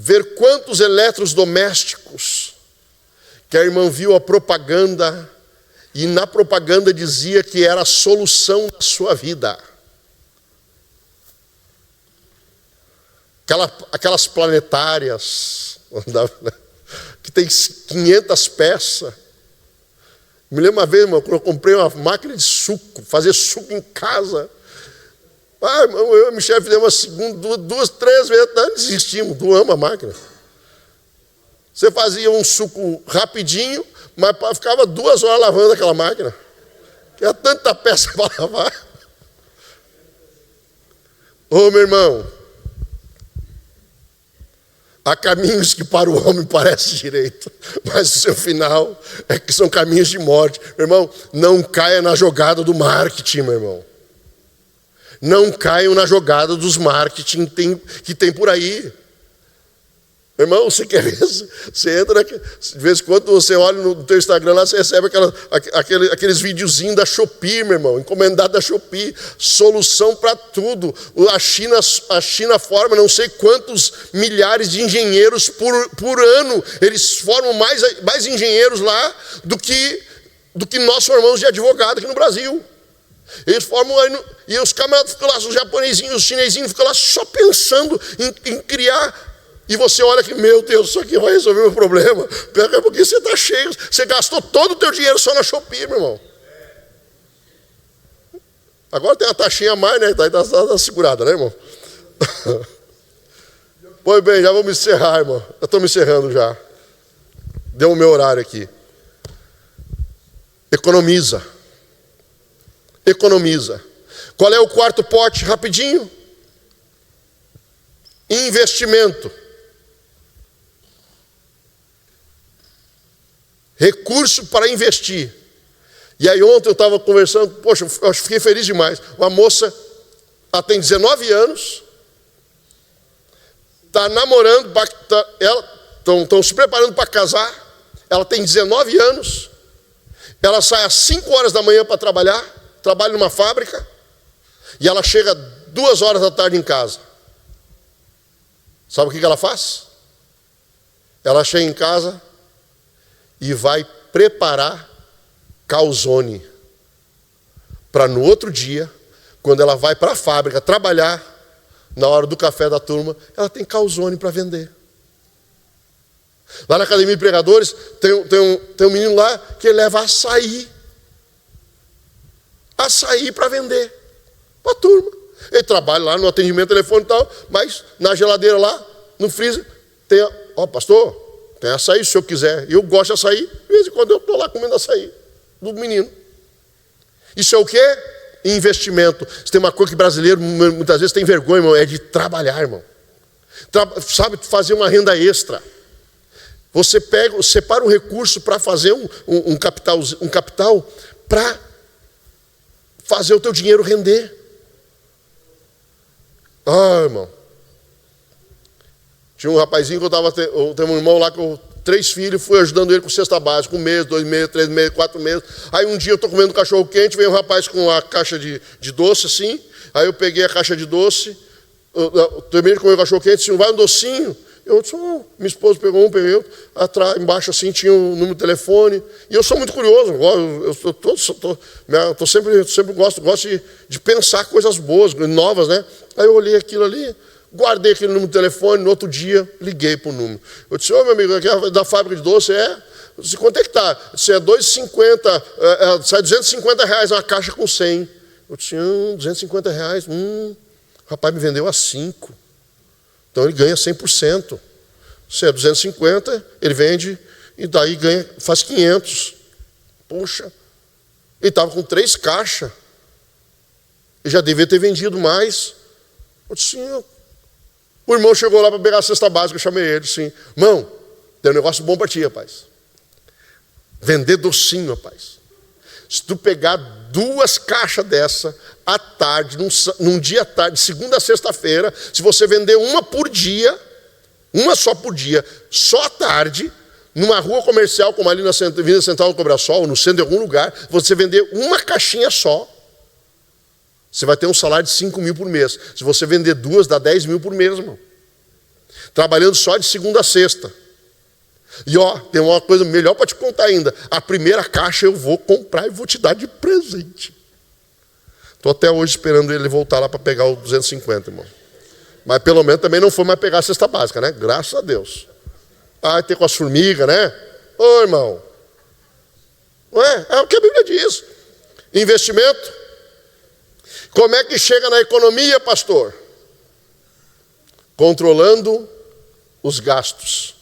S1: ver quantos eletrodomésticos que a irmã viu a propaganda, e na propaganda dizia que era a solução da sua vida. Aquelas planetárias, que tem 500 peças. Me lembro uma vez, irmão, quando eu comprei uma máquina de suco, fazer suco em casa. Irmão, eu e a Michelle fizemos uma duas, três vezes, nós desistimos, doamos a máquina. Você fazia um suco rapidinho, mas ficava 2 horas lavando aquela máquina. Tinha tanta peça para lavar. Meu irmão, há caminhos que para o homem parecem direito, mas o seu final é que são caminhos de morte. Meu irmão, não caia na jogada do marketing, meu irmão. Não caiam na jogada dos marketing que tem por aí. Meu irmão, você quer ver? Você entra, de vez em quando você olha no teu Instagram lá, você recebe aqueles videozinhos da Shopee, meu irmão, encomendado da Shopee, solução para tudo. A China forma não sei quantos milhares de engenheiros por ano. Eles formam mais engenheiros lá do que nós formamos de advogado aqui no Brasil. Eles formam e os camaradas ficam lá, os japonesinhos, os chinesinhos ficam lá só pensando em criar. E você olha que, meu Deus, isso aqui vai resolver o meu problema. Porque você está cheio, você gastou todo o teu dinheiro só na Shopee, meu irmão. Agora tem uma taxinha a mais, né? Tá segurada, né, irmão? Pois bem, já vamos encerrar, irmão. Eu estou me encerrando já. Deu o meu horário aqui. Economiza. Economiza. Qual é o quarto pote? Rapidinho. Investimento. Recurso para investir. E aí ontem eu estava conversando, poxa, eu fiquei feliz demais. Uma moça, ela tem 19 anos, está namorando, estão se preparando para casar, ela tem 19 anos, ela sai às 5 horas da manhã para trabalhar, trabalha numa fábrica, e ela chega 2 horas da tarde em casa. Sabe o que ela faz? Ela chega em casa e vai preparar calzone, para no outro dia, quando ela vai para a fábrica trabalhar, na hora do café da turma, ela tem calzone para vender. Lá na Academia de Pregadores, tem um menino lá que leva açaí para vender, para a turma. Ele trabalha lá no atendimento telefônico e tal, mas na geladeira lá, no freezer, tem, pastor, tem açaí se eu quiser. Eu gosto de açaí, de vez em quando eu estou lá comendo açaí do menino. Isso é o quê? Investimento. Você tem uma coisa que brasileiro muitas vezes tem vergonha, irmão, é de trabalhar, irmão. Sabe, fazer uma renda extra. Você separa um recurso para fazer um capital para fazer o teu dinheiro render. Irmão. Tinha um rapazinho que eu tenho um irmão lá com 3 filhos, fui ajudando ele com cesta básica, 1 mês, 2 meses, 3 meses, 4 meses. Aí um dia eu estou comendo cachorro quente, veio um rapaz com a caixa de doce assim, aí eu peguei a caixa de doce, eu terminei de comer o cachorro quente, disse, vai um docinho. Eu disse, minha esposa pegou um, peguei outro. Atrás, embaixo assim tinha um número de telefone. E eu sou muito curioso. Eu sempre gosto de pensar coisas boas, novas, né? Aí eu olhei aquilo ali, guardei aquele número de telefone. No outro dia, liguei para o número. Eu disse, meu amigo, aqui é da fábrica de doce, Eu disse, quanto é que está? Se é 2,50, sai R$250 uma caixa com 100. Eu disse, R$250, o rapaz me vendeu a 5. Então ele ganha 100%. Se é 250, ele vende e daí ganha, faz 500. Puxa, ele estava com 3 caixas. Ele já devia ter vendido mais. Eu disse, o irmão chegou lá para pegar a cesta básica, eu chamei ele, disse, irmão, tem um negócio bom para ti, rapaz. Vender docinho, rapaz. Se tu pegar 2 caixas dessa à tarde, num dia à tarde, de segunda a sexta-feira, se você vender uma por dia, uma só por dia, só à tarde, numa rua comercial, como ali na Avenida Central do Cobrasol, ou no centro de algum lugar, você vender uma caixinha só, você vai ter um salário de 5 mil por mês. Se você vender 2, dá 10 mil por mês, irmão. Trabalhando só de segunda a sexta. E tem uma coisa melhor para te contar ainda. A primeira caixa eu vou comprar e vou te dar de presente. Estou até hoje esperando ele voltar lá para pegar o 250, irmão. Mas pelo menos também não foi mais pegar a cesta básica, né? Graças a Deus. Ter com as formigas, né? Ô, irmão. Não é? É o que a Bíblia diz. Investimento. Como é que chega na economia, pastor? Controlando os gastos.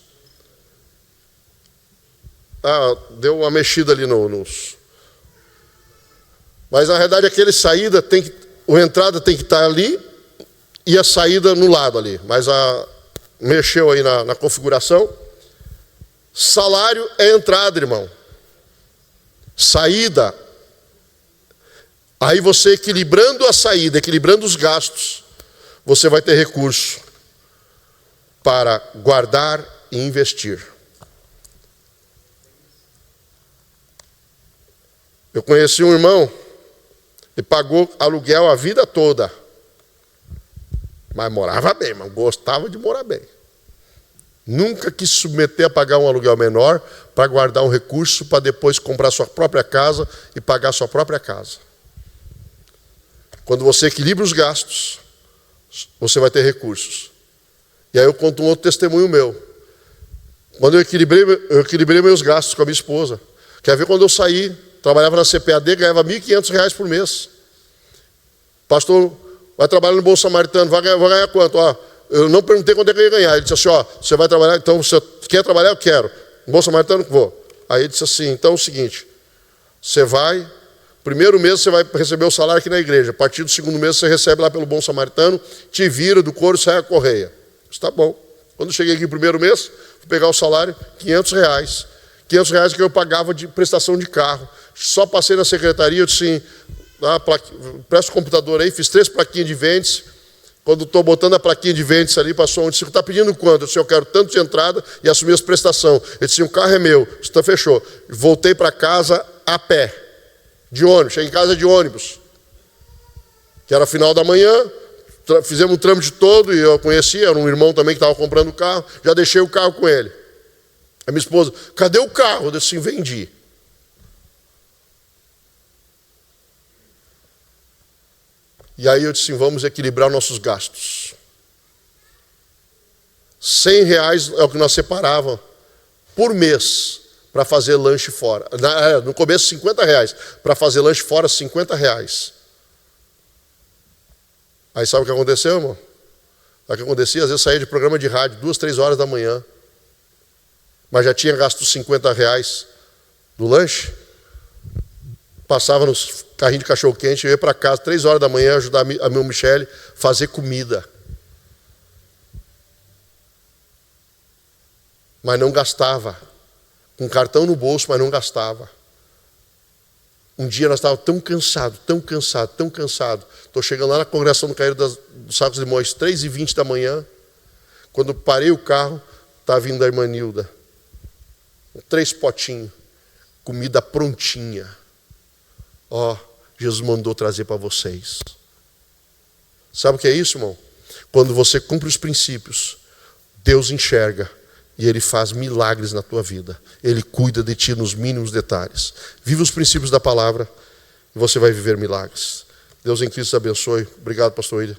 S1: Deu uma mexida ali nos... Mas na realidade aquele saída a entrada tem que estar ali e a saída no lado ali. Mas mexeu aí na configuração. Salário é entrada, irmão. Saída. Aí você equilibrando a saída, equilibrando os gastos, você vai ter recurso para guardar e investir. Eu conheci um irmão, ele pagou aluguel a vida toda. Mas morava bem, irmão, gostava de morar bem. Nunca quis se submeter a pagar um aluguel menor para guardar um recurso para depois comprar sua própria casa e pagar sua própria casa. Quando você equilibra os gastos, você vai ter recursos. E aí eu conto um outro testemunho meu. Quando eu equilibrei meus gastos com a minha esposa. Quer ver quando eu saí, trabalhava na CPAD, ganhava R$1.500 por mês. Pastor, vai trabalhar no Bom Samaritano, vai ganhar quanto? Eu não perguntei quanto é que eu ia ganhar. Ele disse assim, você vai trabalhar, então você quer trabalhar? Eu quero. No Bom Samaritano, vou. Aí ele disse assim, então é o seguinte, você vai, primeiro mês você vai receber o salário aqui na igreja, a partir do segundo mês você recebe lá pelo Bom Samaritano, te vira do couro, sai a correia. Está bom. Quando eu cheguei aqui no primeiro mês, fui pegar o salário, R$500. R$500 que eu pagava de prestação de carro. Só passei na secretaria, eu disse assim, presta o computador aí, fiz 3 plaquinhas de ventes. Quando estou botando a plaquinha de ventes ali, passou onde? Você está pedindo quanto? Eu disse, eu quero tanto de entrada e assumir as prestações. Ele disse, o carro é meu. Então fechou. Voltei para casa a pé, de ônibus. Cheguei em casa de ônibus. Que era final da manhã, fizemos o trâmite todo e eu conhecia, era um irmão também que estava comprando o carro, já deixei o carro com ele. A minha esposa, cadê o carro? Eu disse assim, vendi. E aí eu disse assim, vamos equilibrar nossos gastos. R$100 é o que nós separávamos por mês para fazer lanche fora. No começo, R$50. Para fazer lanche fora, R$50. Aí sabe o que aconteceu, irmão? Sabe o que acontecia? Às vezes eu saía de programa de rádio, 2, 3 horas da manhã. Mas já tinha gasto os R$50 do lanche. Passava nos carrinhos de cachorro-quente, eu ia para casa 3 horas da manhã ajudar a minha Michele a fazer comida. Mas não gastava. Com cartão no bolso, mas não gastava. Um dia nós estávamos tão cansados. Estou chegando lá na congregação do Caíro dos Sacos de Limões, 3h20 da manhã. Quando parei o carro, estava vindo a irmã Nilda. 3 potinhos, comida prontinha. Jesus mandou trazer para vocês. Sabe o que é isso, irmão? Quando você cumpre os princípios, Deus enxerga e Ele faz milagres na tua vida. Ele cuida de ti nos mínimos detalhes. Viva os princípios da palavra e você vai viver milagres. Deus em Cristo te abençoe. Obrigado, pastor William.